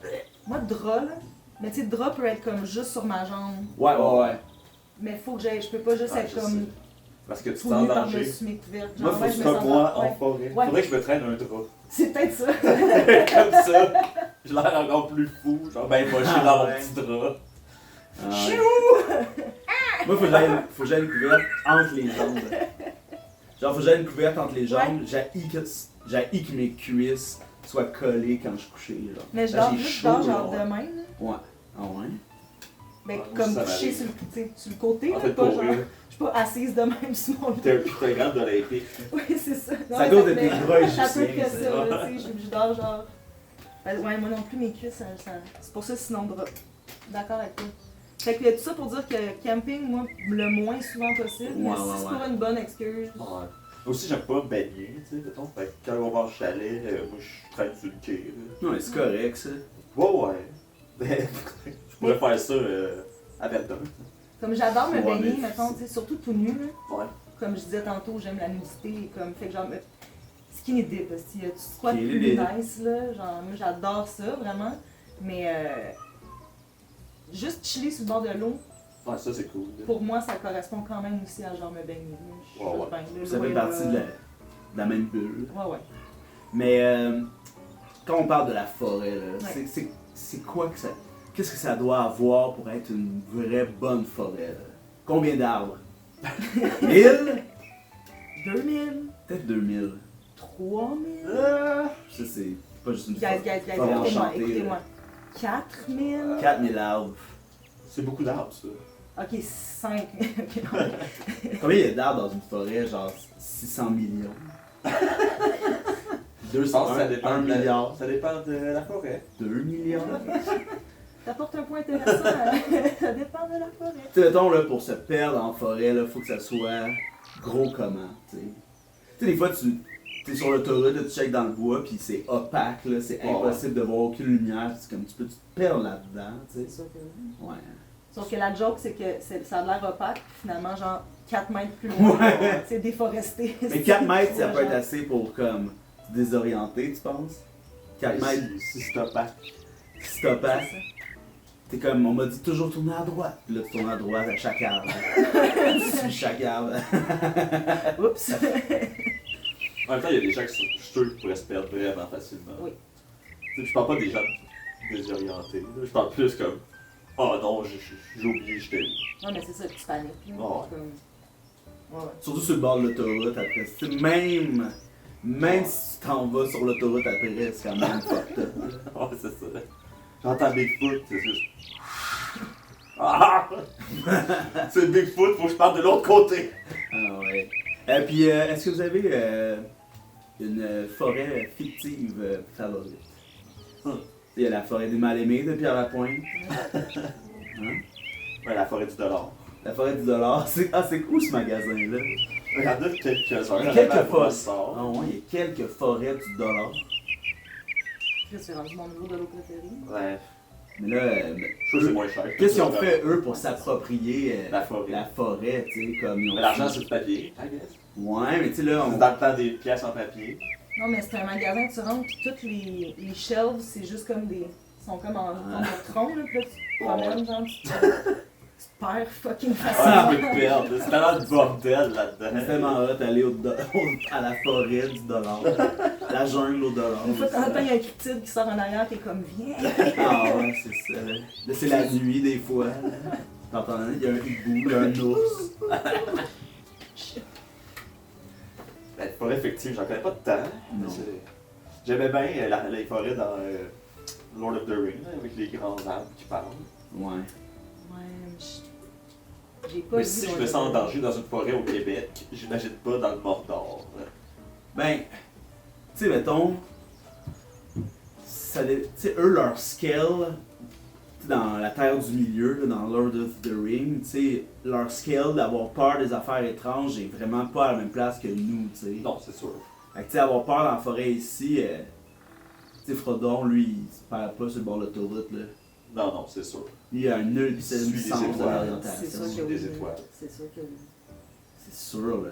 Moi, drap, là. Mais tu sais, drap peut être comme juste sur ma jambe. ouais. Mais faut que j'aille. Je peux pas juste Ouais, être je comme sais. Parce que tu tout t'es en nu danger. par-dessus mes couvertes. Moi, Genre, faut ouais, que je tu me sois sens moi pas- en ouais. forêt. Ouais. Faudrait que je me traîne un drap. C'est peut-être ça. Comme ça. J'ai l'air encore plus fou. Genre, ben moché dans mon Ouais. petit drap. Moi, faut que j'aille une couverte entre les jambes. Genre, faut que j'aille une couverte entre les jambes. J'haïs que mes cuisses soient collées quand je suis couché. Genre. Mais je Là, dors j'ai juste, chaud, je dors genre là. de même. là. Ouais. Ah ouais? Ben, Ouais, comme ça couché m'arrive. sur le, tu sais, sur le côté, En là, fait, pas pour genre. vrai. Je suis pas assise de même sur mon lit. T'es un pictogramme d'Olympique. Oui, c'est ça. Non, Ça goûte mais- des bras Ça peut égyptiens, être ça. ça, là, tu sais, je dors genre. Ben, ouais, moi non plus, mes cuisses, c'est pour ça, sinon drap. D'accord avec toi. Fait que tout ça pour dire que camping, moi, le moins souvent possible, mais Ouais, si ouais, c'est ouais. pour une bonne excuse. Ouais. Aussi, j'aime pas me baigner, tu sais, mettons. Fait que quand on va en chalet, moi, je traîne sur le quai. Non, mais c'est correct, ça. Ouais. Mais je pourrais faire ça à Verdun. Comme j'adore me Ouais, baigner, mais mettons, tu sais, surtout tout nu, là. Ouais. Comme je disais tantôt, j'aime la nudité, comme, fait que genre, skinny dip, si tu squats Skinny plus dip. nice, là, genre, moi j'adore ça, vraiment, mais juste chiller sur le bord de l'eau, Ouais, ça, c'est cool. pour moi, ça correspond quand même aussi à genre me baigner, là. Je suis Ouais, juste ouais. bien, là, Ça l'eau fait est partie là. de la même bulle. Ouais. Mais quand on parle de la forêt, là, Ouais. c'est quoi que ça. Qu'est-ce que ça doit avoir pour être une vraie bonne forêt? Là? Combien d'arbres? 1000? 2000, Peut-être 2000. 3000, Ça, c'est pas juste une guys, forêt écoutez-moi, enchantée, écoutez-moi. 4000, 4000 arbres. C'est beaucoup d'arbres, ça. ok, 5, Combien il y a d'arbres dans une forêt? Genre 600 millions. Je pense que ça 1 dépend de milliard. Ça dépend de la forêt. 2 millions. t'apportes un point intéressant, ça dépend de la forêt. Tu sais, mettons, là, pour se perdre en forêt, là, faut que ça soit gros comment, tu sais. Tu sais, des fois, t'es sur l'autoroute, là, tu checkes dans le bois, puis c'est opaque, là, c'est Ouais. impossible de voir aucune lumière, c'est comme tu peux te perdre là-dedans, tu sais. C'est sûr que oui. Ouais. Sauf que la joke, c'est que ça a l'air opaque, puis finalement, genre 4 mètres plus loin, Ouais. c'est déforesté. Mais 4 mètres, ça Ouais, peut être genre. assez pour, comme, te désorienter, tu penses? 4 mètres, Si c'est opaque. si t'as pas, t'es comme, on m'a dit toujours tourner à droite, puis là, tu tournes à droite à chaque arbre. Sur chaque arbre. Oups! En même temps, il y a des gens qui sont je suis sûr qu'ils pourraient se perdre vraiment facilement. Oui. Tu sais, je parle pas des gens désorientés. Là. Je parle plus comme oh non, j'ai oublié, j'étais où. Non, mais c'est ça, tu paniques. là. Ouais. Comme... Ouais. Surtout sur le bord de l'autoroute après. C'est même si tu t'en vas sur l'autoroute après, c'est quand même fucked up. Ouais, c'est ça. J'entends Bigfoot, c'est juste. Ah! C'est Bigfoot, faut que je parte de l'autre côté. Ah ouais. Et puis, est-ce que vous avez une forêt fictive favorite? Il y a la forêt des Mal-Aimés de Pierre-Lapointe. Hein? Ouais, la forêt du dollar. La forêt du dollar. C'est où ce magasin-là? Il y en a quelques-uns. Il y a quelques fois. forêts. Ah ouais, il y a quelques forêts du dollar. Chris, c'est rendu mon niveau de l'eau préférée. Ouais, Mais là, je trouve que c'est moins cher. qu'est-ce qu'ils ont fait, eux, pour s'approprier La forêt. la forêt, tu sais, comme ils ont Mais l'argent, fait- c'est du papier, I guess. Ouais, mais tu sais, là, C'est on... dans le temps des pièces en papier. Non, mais c'est un magasin que tu rentres, puis toutes les shelves, c'est juste comme des. sont comme en forme de tronc, là, puis là, tu te promènes, genre, tu te perds fucking Ah, facilement. je peux te perdre. C'est tellement de bordel là-dedans. C'est tellement hot d'aller à la forêt du dollar. La jungle au dollar. Une fois de temps en temps, il y a un cryptide qui sort en arrière, t'es comme, viens. Ah ouais, c'est ça. Là, c'est la nuit des fois. T'entends, il y a un hibou, il y a un ours. La forêt effective, j'en connais pas de temps. Non. J'aimais bien les forêts dans Lord of the Rings, là, avec les grands arbres qui parlent. Ouais. Ouais, mais j'ai pas Mais vu si je Lord me of sens en the danger dans une forêt au Québec, j'imagine pas dans le Mordor. Ben, tu sais, mettons, tu sais, eux, leur skill, tu sais, dans la Terre du Milieu, là, dans Lord of the Rings, tu sais, leur skill d'avoir peur des affaires étranges est vraiment pas à la même place que nous, tu sais. Non, c'est sûr. Fait que, tu sais, avoir peur dans la forêt ici, tu sais, Frodon, lui, il se perd pas sur le bord de l'autoroute, là. Non, non, c'est sûr. Lui, il a un ultime Suit les sens de étoiles. l'orientation. C'est sûr que Des oui. étoiles. C'est sûr que oui. C'est sûr, là.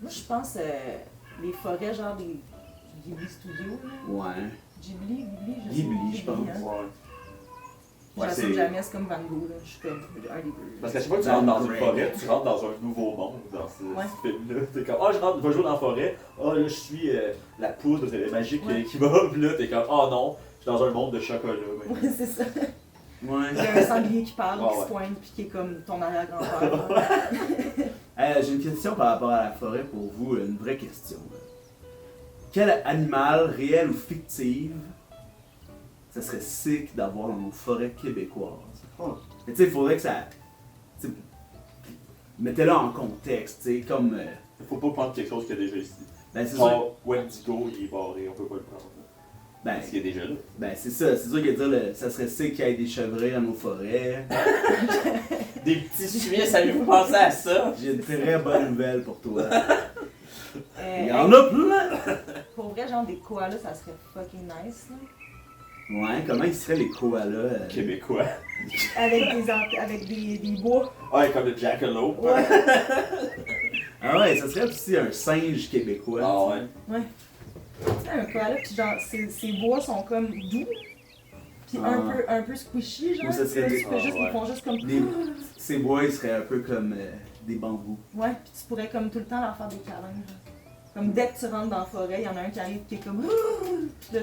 Moi, je pense les forêts, genre des Ghibli Studios, là. Ouais. Ghibli, je sais Ghibli, pas. je pense. Hein. Ouais. Ouais, J'assume c'est- jamais, c'est comme Van Gogh, là. Je suis comme un des deux. Parce qu'à chaque fois que tu rentres dans une forêt, tu rentres dans un nouveau monde dans ce Ouais. film-là. T'es comme, ah, je rentre, je vais jouer dans la forêt, ah, là, je suis la poudre magique Ouais. qui va, puis là, t'es comme, ah non, je suis dans un monde de chocolat. maintenant. Ouais, c'est ça. Ouais. Il y a un sanglier qui parle, Ouais, qui ouais. se pointe, puis qui est comme ton arrière-grand-père. J'ai une question par rapport à la forêt pour vous, une vraie question. Quel animal, réel ou fictif, ça serait sick d'avoir dans nos forêts québécoises? Oh. Mais tu sais, il faudrait que ça... tu sais, mettez-le en contexte, tu sais, comme... Faut pas prendre quelque chose qu'il y a déjà ici. ben, c'est sûr, Genre, Wendigo, il est barré, on peut pas le prendre. ben, Parce qu'il est déjà là. ben, c'est ça, c'est sûr que dire, ça serait sick qu'il y ait des chevreuils dans nos forêts. Des petits chiens, ça lui fait penser à ça. J'ai une très bonne nouvelle pour toi. Il y en a plein! Pour vrai, genre des koalas, ça serait fucking nice. Là. Ouais, comment ils seraient les koalas? Québécois. Avec des bois. Ouais, comme le jackalope. Ouais. Ah ouais, ça serait aussi un singe québécois. Ah ouais. Ouais. Tu sais, un koala, pis genre, ses bois sont comme doux. Pis Ah. un peu squishy, genre. Ou ça serait des- Ils font juste comme. Ces bois, ils seraient un peu comme des bambous. Ouais, pis tu pourrais comme tout le temps leur faire des câlins, genre. Comme dès que tu rentres dans la forêt, il y en a un qui arrive qui est comme. Pis là,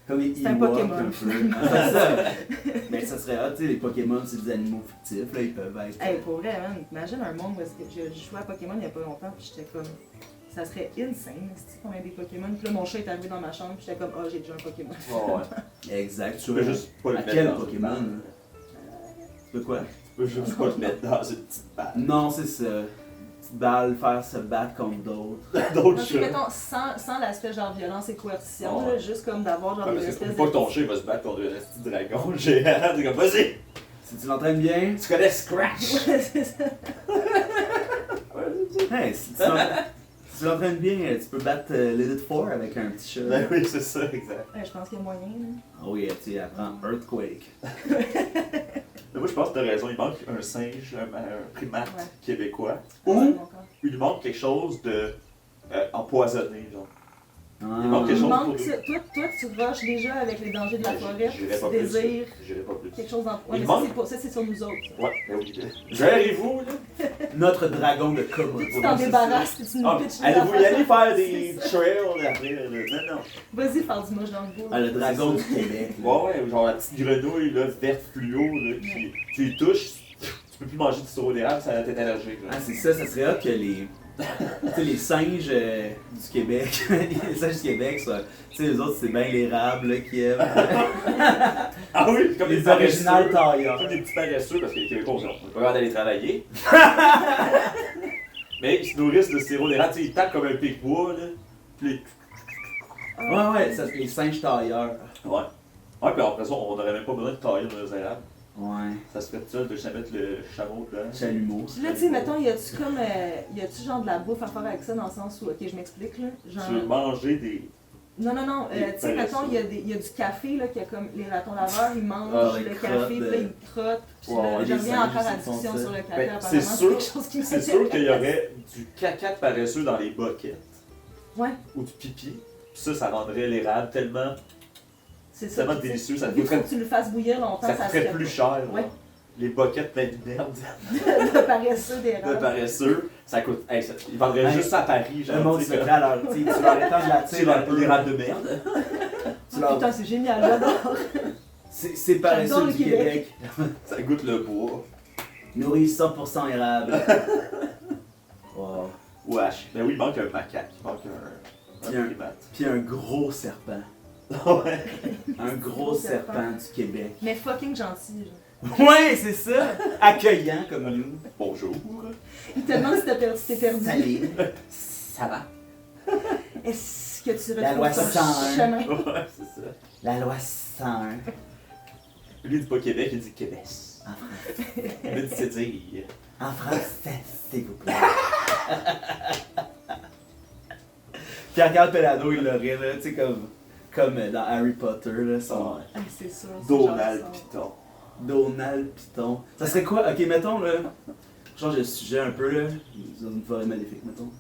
Comme les c'est un Ewoks, Pokémon. un peu. C'est ça. Mais ça serait hot, tu sais, les Pokémon, c'est des animaux fictifs, là, ils peuvent être. Hey, pour vrai, man, imagine un monde où est-ce que je jouais à Pokémon il y a pas longtemps, pis j'étais comme. Ça serait insane, c'est qu'on ait des Pokémon. Puis là, mon chat est arrivé dans ma chambre, pis j'étais comme, oh, j'ai déjà un Pokémon. Ouais. Exact, tu Tu peux vois. juste pas le À mettre quel dans Pokémon? une balle. Tu peux quoi? Tu peux juste pas le mettre dans une petite balle. Non, c'est ça. Petite balle, faire se battre contre d'autres. D'autres Donc, chats. mettons, sans l'aspect genre violence et coercition, Ouais. là, juste comme d'avoir genre Ah, des mais c'est espèces pas que ton chat il va se battre contre un petit dragon géant. T'es comme, vas-y! Si tu l'entraînes bien, Tu connais Scratch? Ouais, c'est ça. hey, si tu l'entraînes bien, tu peux battre Lilith 4 avec un petit chat. Ben oui, c'est ça, exact. Ouais, je pense qu'il y a moyen. Là. Oh yeah, tu sais, apprends Earthquake. Mais moi, je pense que t'as raison. Il manque un singe, un primate Ouais. québécois. Ouais, Ou mon corps. il manque quelque chose de empoisonné, genre. Ah. Il manque quelque Il chose manque pour ça. Toi, tu rushes déjà avec les dangers de la forêt, J'irai pas tu plus. désires J'irai pas plus. quelque chose d'en. Il Ouais, mais manque- ça, c'est sur nous autres. ça. Ouais, ben oui. Gérez-vous, là. Notre dragon de Komodo. Tu t'en débarrasses, puis tu nous Ah, pitches les allez-vous y affaires. aller faire des C'est ça. trails après? Non, non. Vas-y, faire du moche dans le bois. Ah, le dragon du Québec. là. Ouais, ouais, genre la petite grenouille, là, verte fluo, là, qui, tu y touches, tu peux plus manger du sirop d'érable, ça va t'être allergique, là. Ah, c'est ça, ça serait hot que les. Tu sais, les singes du Québec, les singes du Québec, ça, tu sais, les autres, c'est bien l'érable là, qui aiment. Ah oui, comme Les des originales paresseux. tailleurs. Comme des petits paresseux, parce que les Québécois, on n'est pas capable d'aller travailler. Mais ils se nourrissent de sirop d'érable, tu sais, ils tapent comme un pic-bois, là. Puis Ouais, ouais, ça, les singes tailleurs. ouais. Ouais, puis après ça, on n'aurait même pas besoin de tailler nos érables. Ouais. Ça se fait tout seul de juste mettre le chameau dedans. Chalumeau. Puis là, tu sais, mettons, y a-tu comme. Y a-tu genre de la bouffe à faire avec ça dans le sens où. Ok, je m'explique là. Genre. Tu veux manger des. Non, tu sais, mettons, paresseux. y a du café là, qui a comme. Les ratons laveurs, ils mangent Ah, ils le crottent, café, puis là, ils crottent. Puis Ouais, là, les je reviens singes encore à la aussi font discussion ça. sur le café, Ben, apparemment. c'est sûr- quelque chose qui C'est sûr qu'il y aurait du caca de paresseux dans les boquettes. Ouais, Ou du pipi. Puis ça rendrait l'érable tellement, c'est ça. tellement Puis, tu sais, délicieux. Ça te Vu qu'il faut coûterait, que tu le fasses bouillir longtemps, ça ça se coûterait fait plus pas. cher. Ouais. là. Les boquettes pleines de merde De paresseux des de rats. paresseux, ça coûte. Hey, ils vendraient Hey, juste ça à Paris, Le genre. monde tu se sais, mettrait à leur. Tu sais, tu leur étends de la c'est tire un peu. l'érable de merde. Tu leur- Putain, c'est génial, j'adore. C'est paresseux J'adore le du Québec. Québec. Ça goûte le bois. Nourrit 100% érable. Wow. Wesh. Ben oui, il manque un macaque. Il manque un Bien. primate. Puis un gros serpent. Ouais. Un gros serpent du Québec. Mais fucking gentil, genre. Ouais, c'est ça! Accueillant comme nous. Bonjour. Il te demande si t'es perdu. Salut! Ça va? Est-ce que tu La loi retrouves 101. ton chemin? Ouais, c'est ça. La loi 101. Lui, il dit pas Québec, il dit Québec. En français. Lui, il dit c'est dire. En français, s'il vous plaît. Pierre-Carl Pelado, il l'aurait, là, tu sais, comme dans Harry Potter, là, son Ah, c'est sûr. c'est Donald genre ça. Piton. Donald Piton. Ça serait quoi? Ok, mettons, là, change de sujet un peu, là, dans une forêt maléfique, mettons.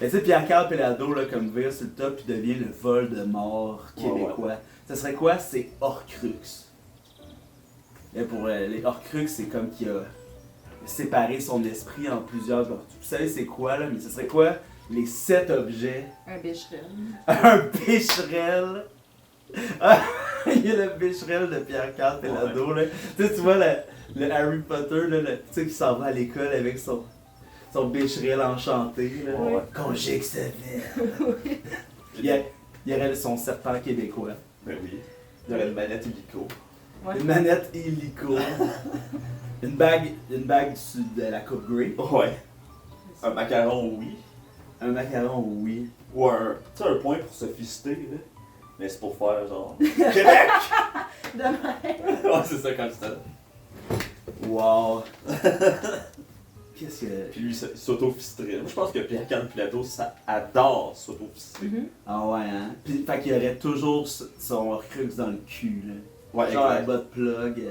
Mais tu sais, Pierre-Carl Pelado, là, comme vire sur le top, puis devient le vol de mort québécois. Ça serait quoi? C'est Horcrux. Et pour les Horcrux, c'est comme qu'il a séparé son esprit en plusieurs. Vous savez c'est quoi là? Mais ce serait quoi les 7 objets? Un bécherel. Un bécherel! Ah, il y a le bécherel de Pierre-Carl Pelado là. Tu sais, tu vois le Harry Potter là, tu sais, qui s'en va à l'école avec son bécherel enchanté là. Ouais. Conjugue ce verbe. Il y aurait son serpent québécois. Ben oui. Il y aurait une manette illico. Ouais. Une manette illico. une bague de la coupe Grey. Ouais. Un macaron, oui. Un macaron, oui. Ou un. Tu sais, un point pour se fister, là. Mais c'est pour faire genre. Québec! Demain. Ouais, c'est ça comme ça. Wow. Qu'est-ce que. Puis lui, il s'auto-fistrait. Moi, je pense que Pierre-Carl Plateau, ça adore s'auto-fistrer. Ah ouais, hein? Puis, fait qu'il aurait toujours son Horcrux dans le cul, là. Ouais, Genre la exact. botte plug.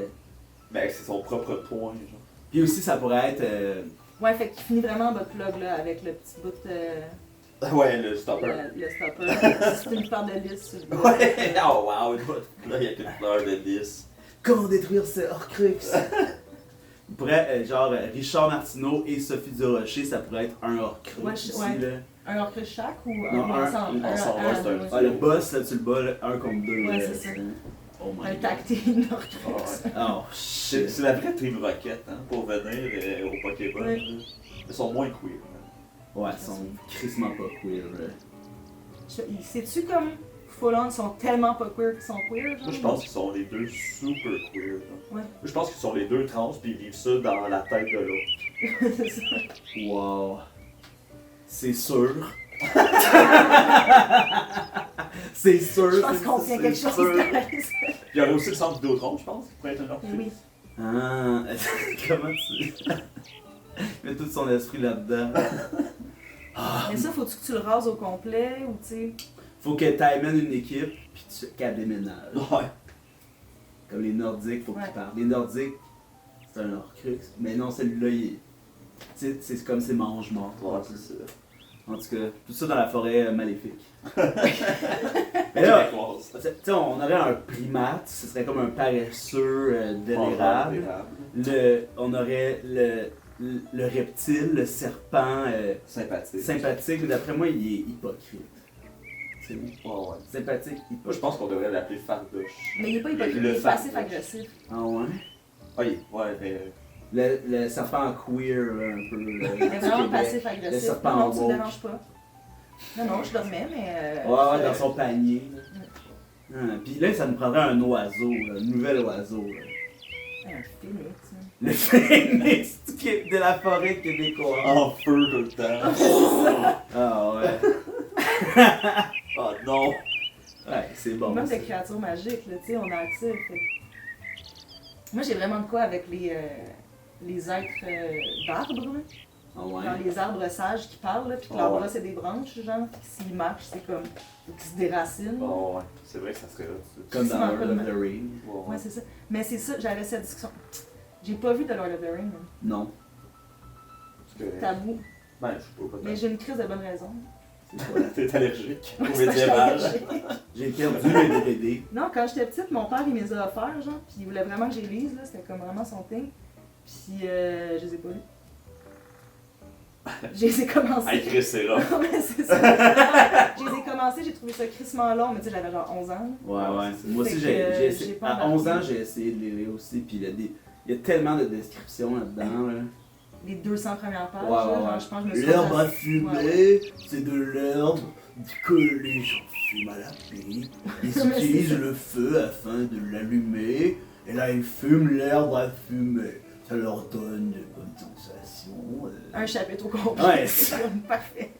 Mais c'est son propre point, genre. Puis aussi, ça pourrait être. Ouais, fait qu'il finit vraiment en bas de plug là, avec le petit bout Ouais, le stopper. le stopper. C'est une fleur de lys sur le bout. Ouais, oh wow, une botte là, il y a qu'une fleur de 10. Comment détruire ce Horcrux? Il pourrait, genre, Richard Martineau et Sophie Durocher, ça pourrait être un Horcrux Ouais, aussi, ouais. là. Un Horcrux chaque ou Non, un ensemble? ensemble, ouais, c'est un- ouais. Ah, le boss, là, tu le bats, là, 1 contre 2. Ouais, là, c'est ça. Oh my Un god. tag team Horcrux. Oh C'est shit. c'est la vraie Team Rocket, hein, pour venir au Pokémon. Ouais. là. Ils sont moins queer. hein. Ouais, ils sont crissement pas queer, là. C'est-tu comme full-on, ils sont tellement pas queer qu'ils sont queer? Genre? Moi, je pense qu'ils sont les deux super queer. là. Ouais. Moi, je pense qu'ils sont les deux trans, puis ils vivent ça dans la tête de l'autre. C'est ça. Wow. C'est sûr. C'est sûr. Je pense qu'on tient quelque chose sûr. derrière ça. Puis il y aurait aussi le centre Vidéotron, je pense, qui pourrait être un autre Eh oui. Ah, comment tu. Il met tout son esprit là-dedans. Mais ça, faut-tu que tu le rases au complet ou tu sais. Faut que t'amènes une équipe, puis qu'elle déménage. Ouais. Comme les Nordiques, faut Ouais. qu'ils parlent. Les Nordiques, c'est un Horcrux. Mais non, celui-là, il est. Tu sais, c'est comme ses mange-morts. Ouais, c'est ça. En tout cas, tout ça dans la forêt maléfique. Mais là, Québécoise. tu sais, on aurait un primate, ce serait comme un paresseux délirable. Vulnérable. On aurait le reptile, le serpent Sympathique. sympathique, mais d'après moi, il est hypocrite. C'est Ouais, ouais. sympathique, Moi, je hypocrite. pense qu'on devrait l'appeler Fardoche. Mais il est pas hypocrite, il Le est farce. passif-agressif. Ah ouais? Ah, ouais, mais. Le serpent queer, là, un peu. Il est vraiment Le passif-agressif. serpent Non, tu me woke. déranges pas. Non, je dormais, mais. Ouais, dans son panier. Là. Puis là, ça nous prendrait un oiseau, là, un nouvel oiseau. Là. Un phénix. hein. Le phénix de la forêt québécoise. En feu tout le temps. Ah ouais. Ah non. Ouais, c'est bon. Même ça. des créatures magiques, là, tu sais, on a accès. Fait. Moi, j'ai vraiment de quoi avec les êtres d'arbres, là. Ah ouais. Genre les arbres sages qui parlent, là, puis que Ah leurs ouais. bras, c'est des branches, genre, puis s'ils marchent, c'est comme. Faut qu'ils se déracinent. Oh, ouais. C'est vrai que ça serait là. Comme dans Souvent, Lord comme- of the Rings. Ouais, c'est ça. Mais c'est ça, j'avais cette discussion. J'ai pas vu de Lord of the Rings, hein. Non. Tabou. Ben, je sais pas. Mais j'ai une crise de bonne raison. T'es allergique au Ouais, c'est parce que médiéval. j'étais allergique. J'ai perdu mes DVD. Non, quand j'étais petite, mon père, il me les a offerts, genre, puis il voulait vraiment que je les lise, là, c'était comme vraiment son thing. Puis je les ai pas lus. Je les ai commencés. À écrire c'est là. Non, mais c'est ça. Je les ai commencés, j'ai trouvé ça crissement long, mais tu sais, j'avais genre 11 ans. Ouais, ouais. Moi aussi, Fait j'ai que, essayé. j'ai pas À embarqué. 11 ans, j'ai essayé de les lire aussi. Puis il y a tellement de descriptions là-dedans. Là. Les 200 premières pages, Ouais, là, ouais, genre, ouais. je pense que je me suis L'herbe à Ouais, fumer, ouais. c'est de l'herbe que les gens fument à la paix. Ils Mais c'est utilisent ça. le feu afin de l'allumer. Et là, ils fument l'herbe à fumer. Ça leur donne de bonnes sensations. un chapitre au complet. Ouais. C'est comme parfait.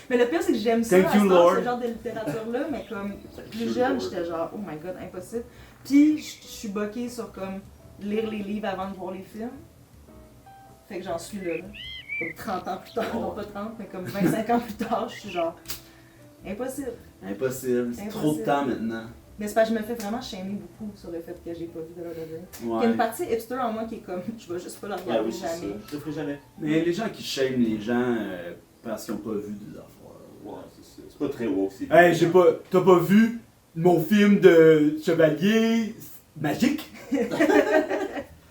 Mais le pire, c'est que j'aime ça, Thank à you, ce temps, Lord. ce genre de littérature-là, mais comme plus you, jeune, Lord. j'étais genre, oh my god, impossible. Puis, je suis boquée sur comme lire les livres avant de voir les films. Fait que j'en suis là. Comme 30 ans plus tard, non pas 30, mais comme 25 ans plus tard, je suis genre, impossible. Impossible. C'est trop de Impossible. temps maintenant. Mais c'est parce que je me fais vraiment shamer beaucoup sur le fait que j'ai pas vu de Lord of the Rings. Il y a Ouais. une partie hipster en moi qui est comme, je vais juste pas le Ah regarder oui, c'est ça. jamais. Je le ferai jamais. Mais les gens qui shame les gens parce qu'ils n'ont pas vu des affaires. Ouais, c'est ça. C'est pas très woke, c'est. Hey, t'as pas vu mon film de chevalier magique?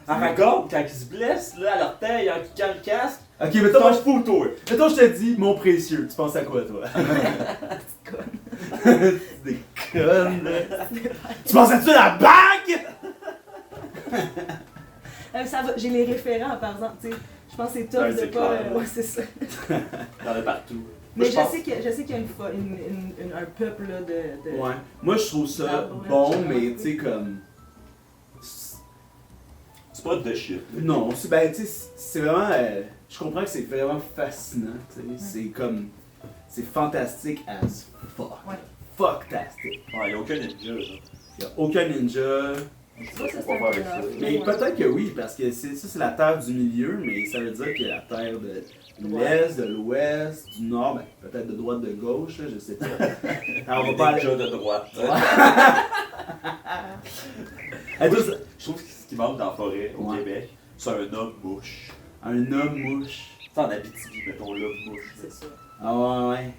Aragorn, quand il se blesse, là, à l'orteil, en kickant le casque, Ok, t'en mettons, fous, toi. mettons je te dis, mon précieux, tu penses à quoi toi? Petite conne. C'est des connes, là. Tu penses à-tu à la bague? Ça va, j'ai les référents par exemple, tu sais. Je pense que c'est top Ouais, de c'est pas. clair. Ouais, c'est ça. Il y en a partout. Mais Moi, je pense- sais qu'il y a un peuple là, de. Ouais. Moi je trouve ça D'arbres, bon, là, mais tu sais comme. C'est pas de shit. là. Non, c'est ben, tu sais, c'est vraiment. Je comprends que c'est vraiment fascinant, tu sais. C'est comme. C'est fantastique as fuck. Ouais. Fucktastic. Ouais, y a aucun ninja, genre. Y a aucun ninja. Ça, c'est Faut un pas faire peu avec ça. Mais peut-être que oui, parce que c'est la terre du milieu, mais ça veut dire qu'il y a la terre de l'est, de l'ouest, du nord, ben, peut-être de droite, de gauche, là, je sais pas. Alors, on va pas aller. déjà de droite. Hey, toi, Je trouve que ce qui manque dans la forêt au Ouais. Québec, c'est un homme mouche. un homme mouche. Tu sais, en Abitibi, mettons l'homme mouche. C'est ça. Ah ouais.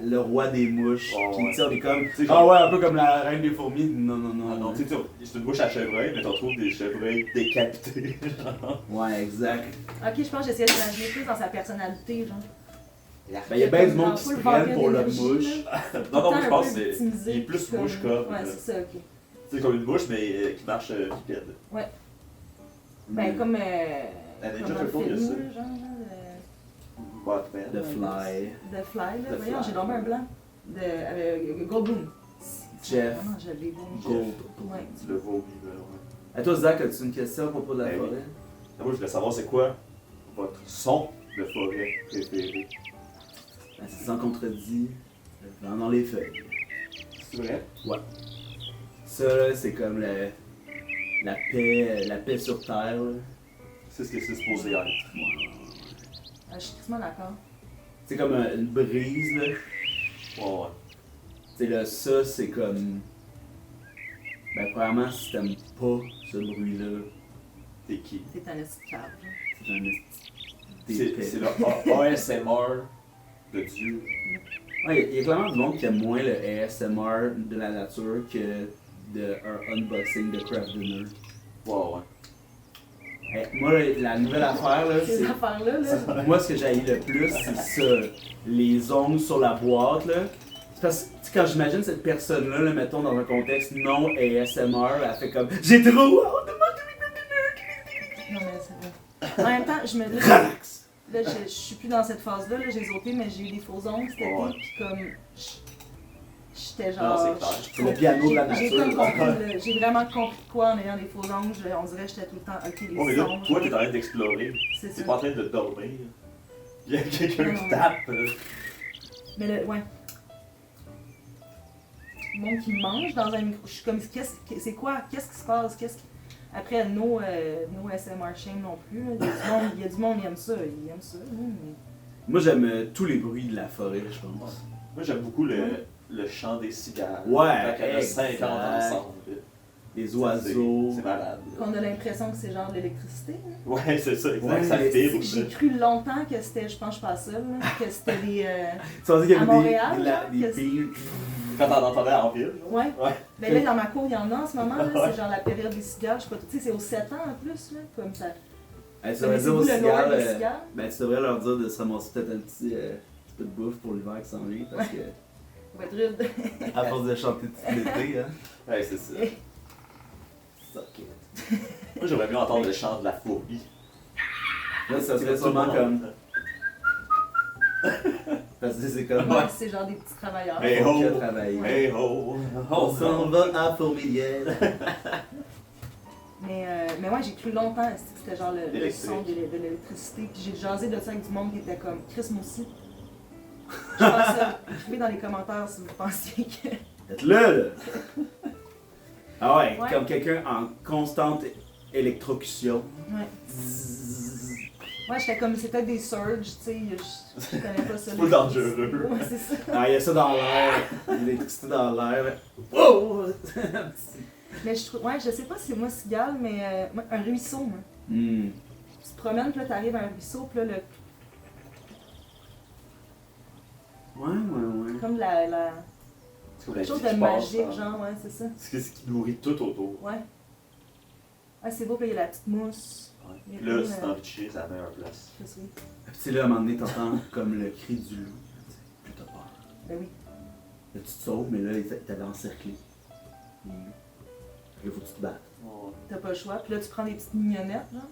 Le roi des mouches Oh, qui ouais. tire des comme. Tu sais, Ah ouais, un peu comme la reine des fourmis. Non, non, Ah non. non, tu sais, c'est une mouche à chevreuil, mais t'en trouves des chevreuils décapités. Ouais, exact. Ok, je pense que j'essayais d'imaginer plus dans sa personnalité, genre. Ben, il y a bien du monde Dans qui se full prennent vampire pour l'homme d'énergie, mouche. là. Non, non, Tout le je temps pense un peu que victimisé, il est plus puis mouche comme. Ouais, c'est ça, ok. C'est comme une mouche, mais qui marche bipède. Ben, comme. Elle a comme déjà dans fait le le tour, il y a film, ça. là, genre, Batman. The Fly. The Fly, là. The Voyons, Fly. j'ai dormi un blanc. Goldblum. Jeff Vraiment, je l'ai beau. Gold. Ouais. Tu le vomis, là, ouais. Et toi, Zach, as-tu une question à propos de la Ben oui. forêt? Moi, je voulais savoir, c'est quoi votre son de forêt préféré? Ben, c'est sans contredit. Le vent dans les feuilles. C'est vrai? Ça, là, c'est comme la paix sur Terre. Là. C'est ce que c'est supposé être. Je suis tellement d'accord. C'est comme une brise, là. Ouais. Tu sais, là, ça, c'est comme. Ben, premièrement, si t'aimes pas ce bruit-là, T'es qui? T'es un esclave. c'est un esti d'épais. C'est le ASMR de Dieu. Ouais, il y a clairement du monde qui aime moins le ASMR de la nature que un unboxing de craft dinner. Ouais. Hey, moi, la nouvelle affaire, là, Ces c'est. affaires-là, là. Moi, ce que j'haïs le plus, c'est ça. Les ongles sur la boîte, là. C'est parce que, tu sais, quand j'imagine cette personne-là, là, mettons, dans un contexte non ASMR, elle fait comme j'ai trop hâte de manger. Non, mais c'est vrai. En même temps, je me dis. Relax! Là, je suis plus dans cette phase-là, là, j'ai sauté, mais j'ai eu des faux ongles cet été, Ouais. puis comme. J'étais Non, genre. c'est clair. C'est le piano de la J'ai nature. comme compris, là, j'ai vraiment compris quoi en ayant des faux ongles. On dirait que j'étais tout le temps. Ok, les Ouais, mais là, sons. toi, t'es en train d'explorer. C'est T'es ça. pas en train de dormir. Il y a quelqu'un Non, qui non. tape. Mais le. Ouais. Le monde qui mange dans un micro. Je suis comme. C'est quoi? Qu'est-ce qui se passe? Après, no SMR shame non plus. Là. Il y a du monde qui aime ça. Il aime ça. Mais... Moi, j'aime tous les bruits de la forêt, je pense. Moi, j'aime beaucoup le chant des cigales. Ouais, Quand il y en a 50 exact. ensemble. Les oiseaux. C'est malade. Qu'on a l'impression que c'est genre de l'électricité. Là. Ouais, c'est ça, exact. Ouais, Ça mais C'est vibre. que j'ai cru longtemps que c'était, je pense que je suis pas seule, là, que c'était des. Tu pensais qu'il y À avait Montréal, des, genre, des que- piles. Quand t'en entendais en ville. là. Ouais. Ouais. Ben là, dans ma cour, il y en a en ce moment, là, Ouais. c'est genre la période des cigares, je sais pas, tu sais, c'est aux 7 ans en plus, là, comme ça. Hey, ça veut dire aux Connaissez-vous le lore cigales, des cigares? ben tu devrais leur dire de se ramasser peut-être un petit peu de bouffe pour l'hiver qui s'en vient, parce que Ça va être rude. à force de chanter tout l'été, hein. Ouais, c'est ça. Suck it. Moi, j'aurais mieux entendre le chant de la fourmi. Là, ça serait Tout le sûrement monde. comme. Parce que c'est comme. Ouais, c'est genre des petits travailleurs. Hey, on ho. a travaillé. Hey ho! On s'en va à Fourmilière. Mais ouais, j'ai cru longtemps que c'était genre le Électrique. son de l'électricité. Puis j'ai jasé de ça avec du monde qui était comme Chris, moi aussi. Je pense ça. Écrivez dans les commentaires si vous pensiez que. Êtes là, là! Ah ouais, Ouais. comme quelqu'un en constante électrocution. Ouais. Zzzz. Ouais, j'étais comme, c'était des surges, tu sais, je connais pas ça. C'est pas dangereux. Ouais, c'est ça. Ah, il y a ça dans l'air. L'électricité dans l'air. là. Wow! Mais je trouve, ouais, je sais pas si c'est moi cigale, mais moi, un ruisseau, moi. Hmm. Tu te promènes, puis là, t'arrives à un ruisseau, puis là, Ouais. comme la C'est comme la chose vie de qui magique, passe, genre, ouais, c'est ça. C'est ce qui nourrit tout autour. Ouais. Ouais, c'est beau, puis là, il y a la petite mousse. Ouais. Il y a Puis là, comme, si t'as envie de chier, c'est la meilleure place. Je sais. Puis tu sais, là, à un moment donné, t'entends comme le cri du loup. Plus t'as peur. Ben oui. Là, tu te sauves, mais là, il t'avait encerclé. Là, faut que tu te battes. Ouais. T'as pas le choix. Puis là, tu prends des petites mignonnettes, genre,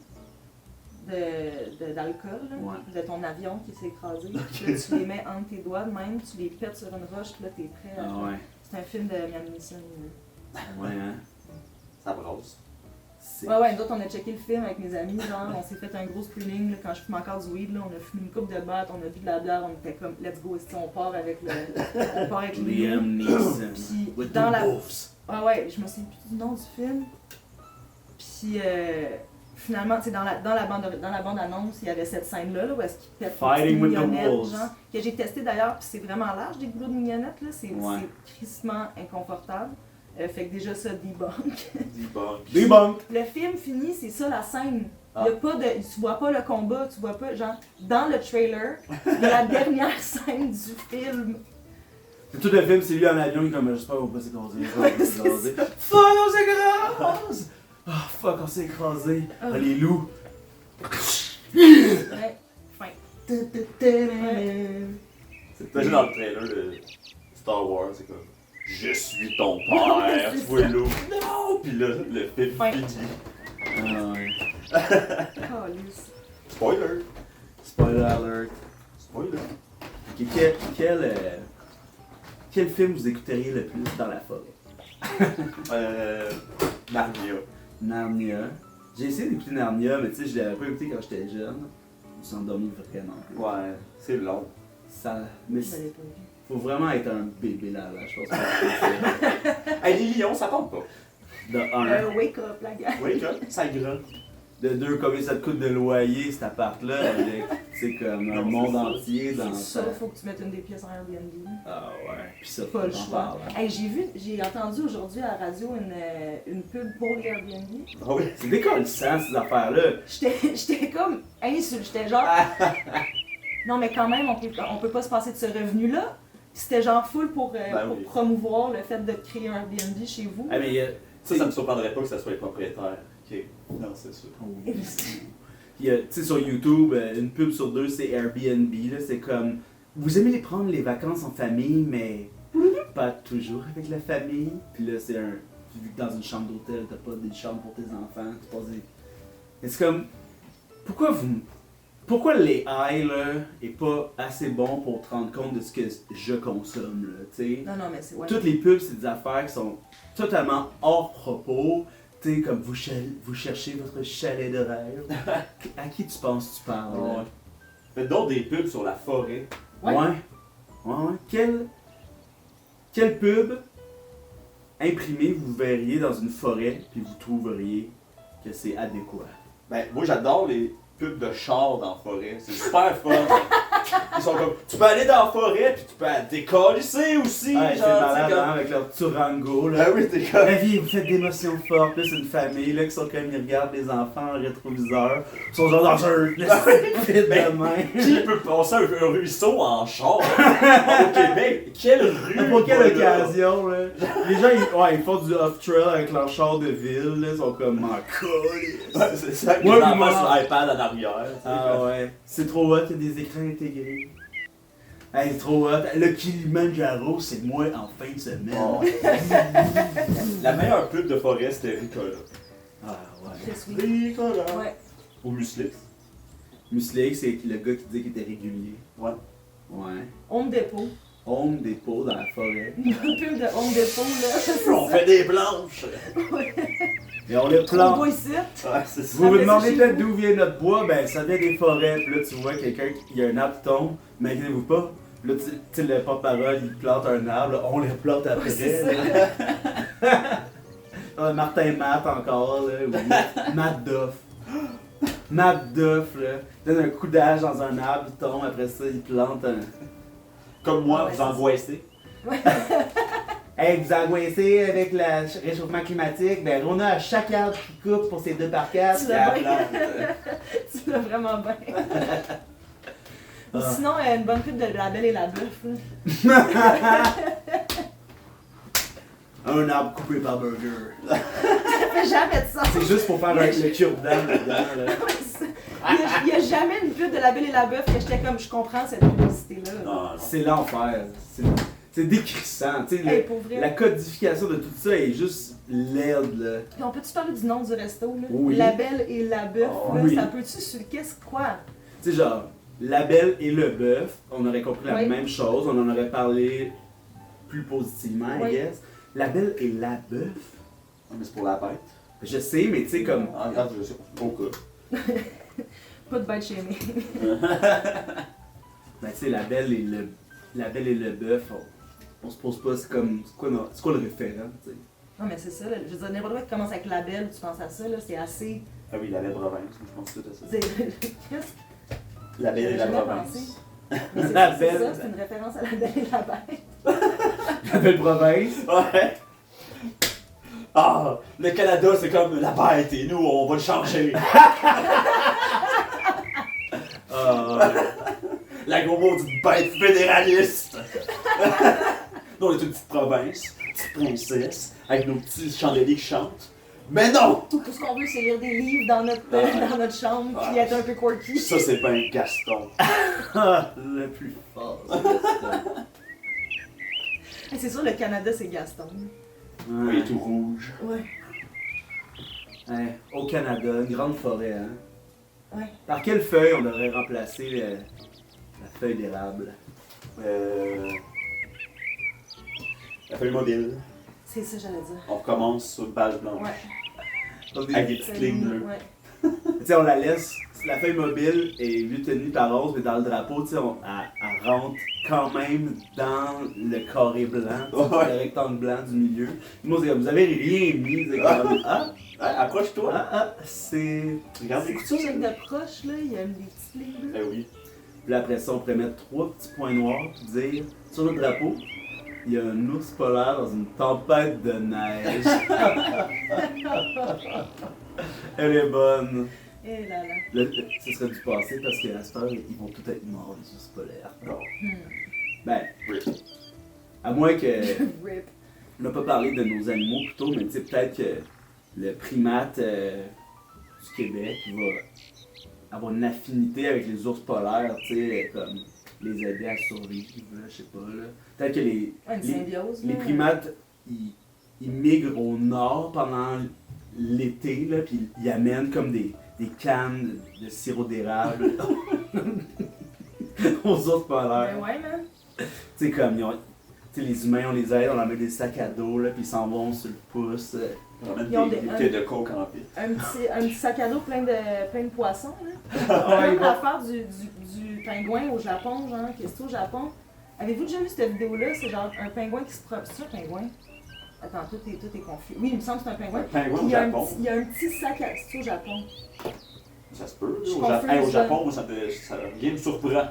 d'alcool, là, Ouais. de ton avion qui s'est écrasé. Puis là, tu les mets entre tes doigts de même, tu les pètes sur une roche, puis là, t'es prêt à... Ah ouais. C'est un film de Liam Neeson. Ouais, hein. Ça brosse. C'est... Ouais, nous autres, on a checké le film avec mes amis, genre, on s'est fait un gros screening, là, quand je fume encore du weed, là, on a fumé une coupe de batte, on a bu de la bière, on était comme, let's go, ici, on part avec le... On part avec Liam Neeson. Puis, With dans the la... wolves. Ah ouais, je me souviens plus du nom du film. Puis finalement, dans la bande-annonce, il y avait cette scène-là où est-ce qu'il pète Fighting with the mignonnette, wolves. genre, que j'ai testé d'ailleurs, puis c'est vraiment large des goulots de mignonnettes, là, c'est Ouais. crissement inconfortable. Fait que déjà ça debunk. Debunk! Le film finit, c'est ça la scène. Ah. Il y a pas de, tu vois pas le combat, tu vois pas, genre, dans le trailer, il y a la dernière scène du film. Tout le film, c'est lui en avion, il est comme j'espère qu'on va pas s'écraser. Ouais, c'est Fuck, on s'écrase! Ah, fuck, on s'est écrasé. Ah. Ah, les loups. Ouais, fin. T'imagines dans le trailer de Star Wars, c'est comme je suis ton père, tu vois l'eau. Non! Puis là, le film Ouais. finit. Ah, ouais. Calisse. Spoiler! Spoiler alert. Spoiler! Ok, quel film vous écouteriez le plus dans la forêt? Narnia. Narnia. J'ai essayé d'écouter Narnia, mais tu sais, je l'avais pas écouté quand j'étais jeune. Je me suis endormi vraiment. Ouais, c'est long. Ça, mais Je l'avais pas vu. faut vraiment être un bébé là, je pense. Que Hey, les lions, ça tombe pas. de un. Wake up, la gars. Oui, comme ça gronne. De deux, combien ça te coûte de loyer cet appart-là, avec, c'est comme un Non, monde c'est ça. entier dans Ça, ta... faut que tu mettes une des pièces en Airbnb. Ah ouais, pis ça, Pas le t'en choix. parles, hein. Hey, j'ai entendu aujourd'hui à la radio une pub pour les Airbnb. Ah oui. C'est décollissant ces affaires-là. J'étais comme insulte, j'étais genre. Non, mais quand même, on peut pas se passer de ce revenu-là. Puis c'était genre full pour Ben oui. promouvoir le fait de créer un Airbnb chez vous. Ah mais il y a... Ça me surprendrait pas que ça soit les propriétaires. Ok. Non, c'est sûr. Et Il y a, tu sais, sur YouTube, une pub sur deux, c'est Airbnb, là, c'est comme... Vous aimez prendre les vacances en famille, mais pas toujours avec la famille. Puis là, c'est un... Vu que dans une chambre d'hôtel, t'as pas des chambres pour tes enfants, tu passes des... Et c'est comme... Pourquoi l'AI, là, est pas assez bon pour te rendre compte de ce que je consomme, là, tu sais? Non, mais c'est ouais. Toutes les pubs, c'est des affaires qui sont totalement hors propos. Tu sais, comme vous cherchez votre chalet de rêve. À qui tu penses que tu parles? là? Ouais. Faites donc des pubs sur la forêt. Ouais. Ouais. Quelle pub imprimée vous verriez dans une forêt puis vous trouveriez que c'est adéquat? Ben, moi j'adore les pubs de chars dans la forêt. C'est super fun. Ils sont comme, tu peux aller dans la forêt puis tu peux décalisser aussi. Ouais, c'est genre, malade, tu sais, comme- hein, avec leur Turango, là. Ah oui, t'es comme. La vie, vous faites d'émotions fortes, là, c'est une famille là, qui sont comme ils regardent les enfants en rétroviseur. Ils sont genre dans un pit de main. Qui peut passer un ruisseau en char au Québec? Quelle rue? Pour quelle voilà. occasion, là? Les gens, ils font du off-trail avec leur char de ville, là, ils sont comme en colis. Ouais, c'est ça, les Ouais, enfants moi- sur l'iPad en arrière. tu sais, Ah ouais, c'est trop hot, il y a des écrans intégrés. Hey, c'est trop hot. Le Kilimanjaro, c'est moi en fin de semaine. Oh. La meilleure pub de forêt, c'était Ricola. Ah ouais. Chris, oui. Ricola. Ouais. Ou Muslix. Muslix, c'est le gars qui dit qu'il était régulier. Ouais. Ouais. Home Depot. Home Depot dans la forêt. Une pub de Home Depot, là. c'est On ça. fait des planches. Et on le On plante. va ici. Ouais, c'est ça. Vous vous Après, demandez c'est chez peut-être vous. d'où vient notre bois, ben ça vient des forêts. Puis là tu vois quelqu'un qui a un arbre qui tombe, mais inquiétez-vous pas. Puis là tu sais le porte-parole il plante un arbre, là, on les plante après. c'est ça. Martin Matt encore là, ou Matt Duff. Matt Duff là, donne un coup d'âge dans un arbre, il tombe, après ça il plante un... Comme moi, Ouais, vous c'est angoissez. Hey, vous angoissez avec le réchauffement climatique, ben Rona à chaque arbre qui coupe pour ses 2 par 4, Tu puis l'as elle bien. plante. Tu l'as vraiment bien. Ou Ah. sinon, une bonne pub de La Belle et la Bœuf. là. Un arbre coupé par burger. Ça fait jamais de sens. C'est juste pour faire le cure-dent dedans là. Il n'y a jamais une pub de La Belle et la Bœuf que j'étais comme, je comprends cette publicité-là. Non, non. C'est l'enfer. C'est décrissant. Tu sais, Hey, pour vrai. la codification de tout ça est juste laide là. Puis on peut-tu parler du nom du resto, là? Oui. La Belle et la Bœuf, Oh, là, oui. ça peut-tu sur qu'est-ce quoi? Tu sais, genre, la belle et le bœuf, on aurait compris la Oui. même chose, on en aurait parlé plus positivement, I Oui. guess. La belle et la bœuf, Mais c'est pour la bête. je sais, mais tu sais, comme. Ah, regarde, je sais. Au cas. Pas de bête shaming. Ben, tu sais, la belle et le bœuf, on se pose pas, c'est comme. C'est quoi le référent, tu sais? Non, mais c'est ça, là. Je veux dire, n'importe quoi qui commence avec label, tu penses à ça, là, c'est assez. Ah oui, la belle province, je pense tout à ça. C'est. La belle et la J'ai jamais province. pensé. Mais c'est La c'est belle. ça, c'est une référence à la belle et la bête. La belle province. Ouais. Ah, le Canada, c'est comme la bête et nous, on va le changer. Ah, La gros maudite bête fédéraliste. Nous, on est une petite province, petite princesse, avec nos petits chandeliers qui chantent. Mais non! Tout ce qu'on veut, c'est lire des livres dans notre chambre, puis être un peu quirky. Ça, c'est pas un Gaston. le plus fort. C'est sûr, le Canada, c'est Gaston. Il Ouais. est tout rouge. Ouais. Ouais, au Canada, une grande forêt, hein. Ouais. Par quelle feuille on devrait remplacer la feuille d'érable? La feuille mobile. C'est ça, j'allais dire. On recommence sur une page blanche. Ouais. Avec des petites lignes bleues. Ouais. Tu sais, on la laisse, la feuille mobile est mieux tenue par rose, mais dans le drapeau, tu sais, elle rentre quand même dans le carré blanc, tu sais, Ouais. le rectangle blanc du milieu. Moi, c'est comme, vous avez rien mis, c'est comme, Approche-toi. c'est... Regarde, écoute ça. Tu check de proche, là, il y a des petites lignes bleues. Eh oui. Puis là, après ça, on pourrait mettre 3 petits points noirs, puis dire, sur notre drapeau, il y a un ours polaire dans une tempête de neige. Elle est bonne. Eh là là. Là, ce serait du passé parce qu'à cette heure, ils vont tous être morts, les ours polaires. Non. Ben, Rip. à moins que. Rip. On n'a pas parlé de nos animaux plus tôt, mais tu sais, peut-être que le primate du Québec va avoir une affinité avec les ours polaires, tu sais, comme les aider à survivre, là, je sais pas. Là. Peut-être que Ouais, une symbiose. les là. primates, ils migrent au nord pendant l'été, là, puis ils amènent comme des cannes de sirop d'érable aux ours polaires. Ben ouais, man. Tu sais, comme tu sais, les humains, on les aide, on leur met des sacs à dos, là, puis ils s'en vont sur le pouce. On va Ils ont mettre des des- bouteilles de coke en pile. Un petit sac à dos plein de poissons, là. Ouais, Comme l'affaire du pingouin au Japon, genre, qui est au Japon. Avez-vous déjà vu cette vidéo-là? C'est genre un pingouin qui se promène. C'est un pingouin? Attends, tout est confus. Oui, il me semble que c'est un pingouin. Un pingouin Puis au il y a un Japon. petit- il y a un petit sac à. C'est au Japon. Ça se peut. Je suis Au confuse, Hey, au là. Japon, moi, rien me surprend.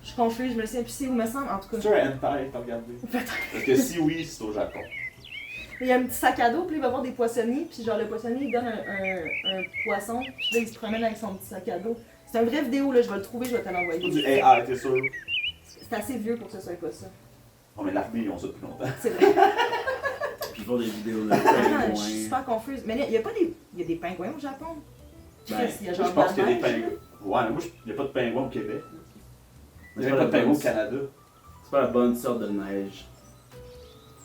Je suis confuse, je me souviens plus c'est où, me semble, en tout cas. C'est un hentai, t'as regardé. Peut-être. Parce que si oui, c'est au Japon. Il y a un petit sac à dos, puis il va voir des poissonniers, puis genre le poissonnier il donne un poisson, puis là il se promène avec son petit sac à dos. C'est une vraie vidéo, là, je vais le trouver, je vais te C'est pas du l'envoyer. AI, t'es sûr? C'est assez vieux pour que ce soit pas ça. Non, mais l'armée, ils ont ça depuis longtemps. C'est vrai. Puis ils font des vidéos de Attends, je suis pingouins. super confuse. Mais il y a pas des. Il y a des pingouins au Japon? Ben, Chris, il y a Moi, genre je pense de la qu'il y a des neige, pingouins. Ouais, mais moi, il n'y a pas de pingouins au Québec. Il n'y C'est a pas pas de la pingouins au bonne- Canada. C'est pas la bonne sorte de neige.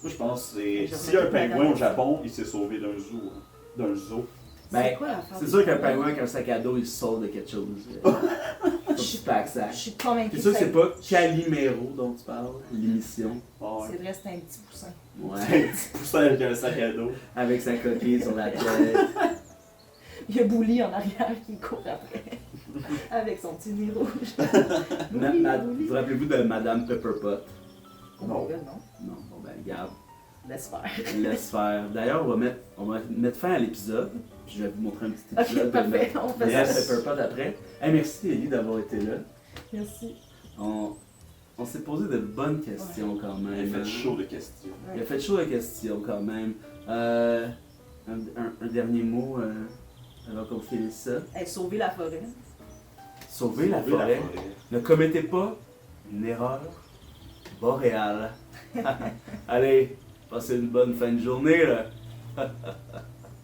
Moi, je pense que c'est. J'aimerais S'il y a un pas pingouin regarder au ça. Japon, il s'est sauvé d'un zoo. Hein. D'un zoo. C'est Ben, quoi l'affaire? C'est des sûr qu'un pingouins? pingouin avec un sac à dos, il se sauve de quelque chose. Je suis- Pack Je sac. suis convaincue. C'est sûr que c'est pas c'est Calimero dont tu parles, l'émission. Ouais. c'est vrai, c'est un petit poussin. Ouais. Un petit poussin avec un sac à dos. Avec sa coquille sur la tête. Il y a Bouli en arrière qui court après. Avec son petit nez rouge. Bouli. Vous rappelez-vous de Madame Pepperpot? Oh Non. my god, non. Non, bon ben regarde, Laisse faire. laisse faire. D'ailleurs, on va mettre fin à l'épisode. Puis je vais vous montrer un petit épisode. Ok, parfait. On fait Madame ça. Pepperpot après. Hey, merci Ellie d'avoir été là. Merci. On s'est posé de bonnes questions quand même. Il a hein. fait chaud de questions. Il a fait chaud de questions quand même. Un dernier mot avant qu'on finisse ça. Hey, sauver la forêt. Sauver la Sauver forêt. Ne commettez pas une erreur boréale. Allez, passez une bonne fin de journée là.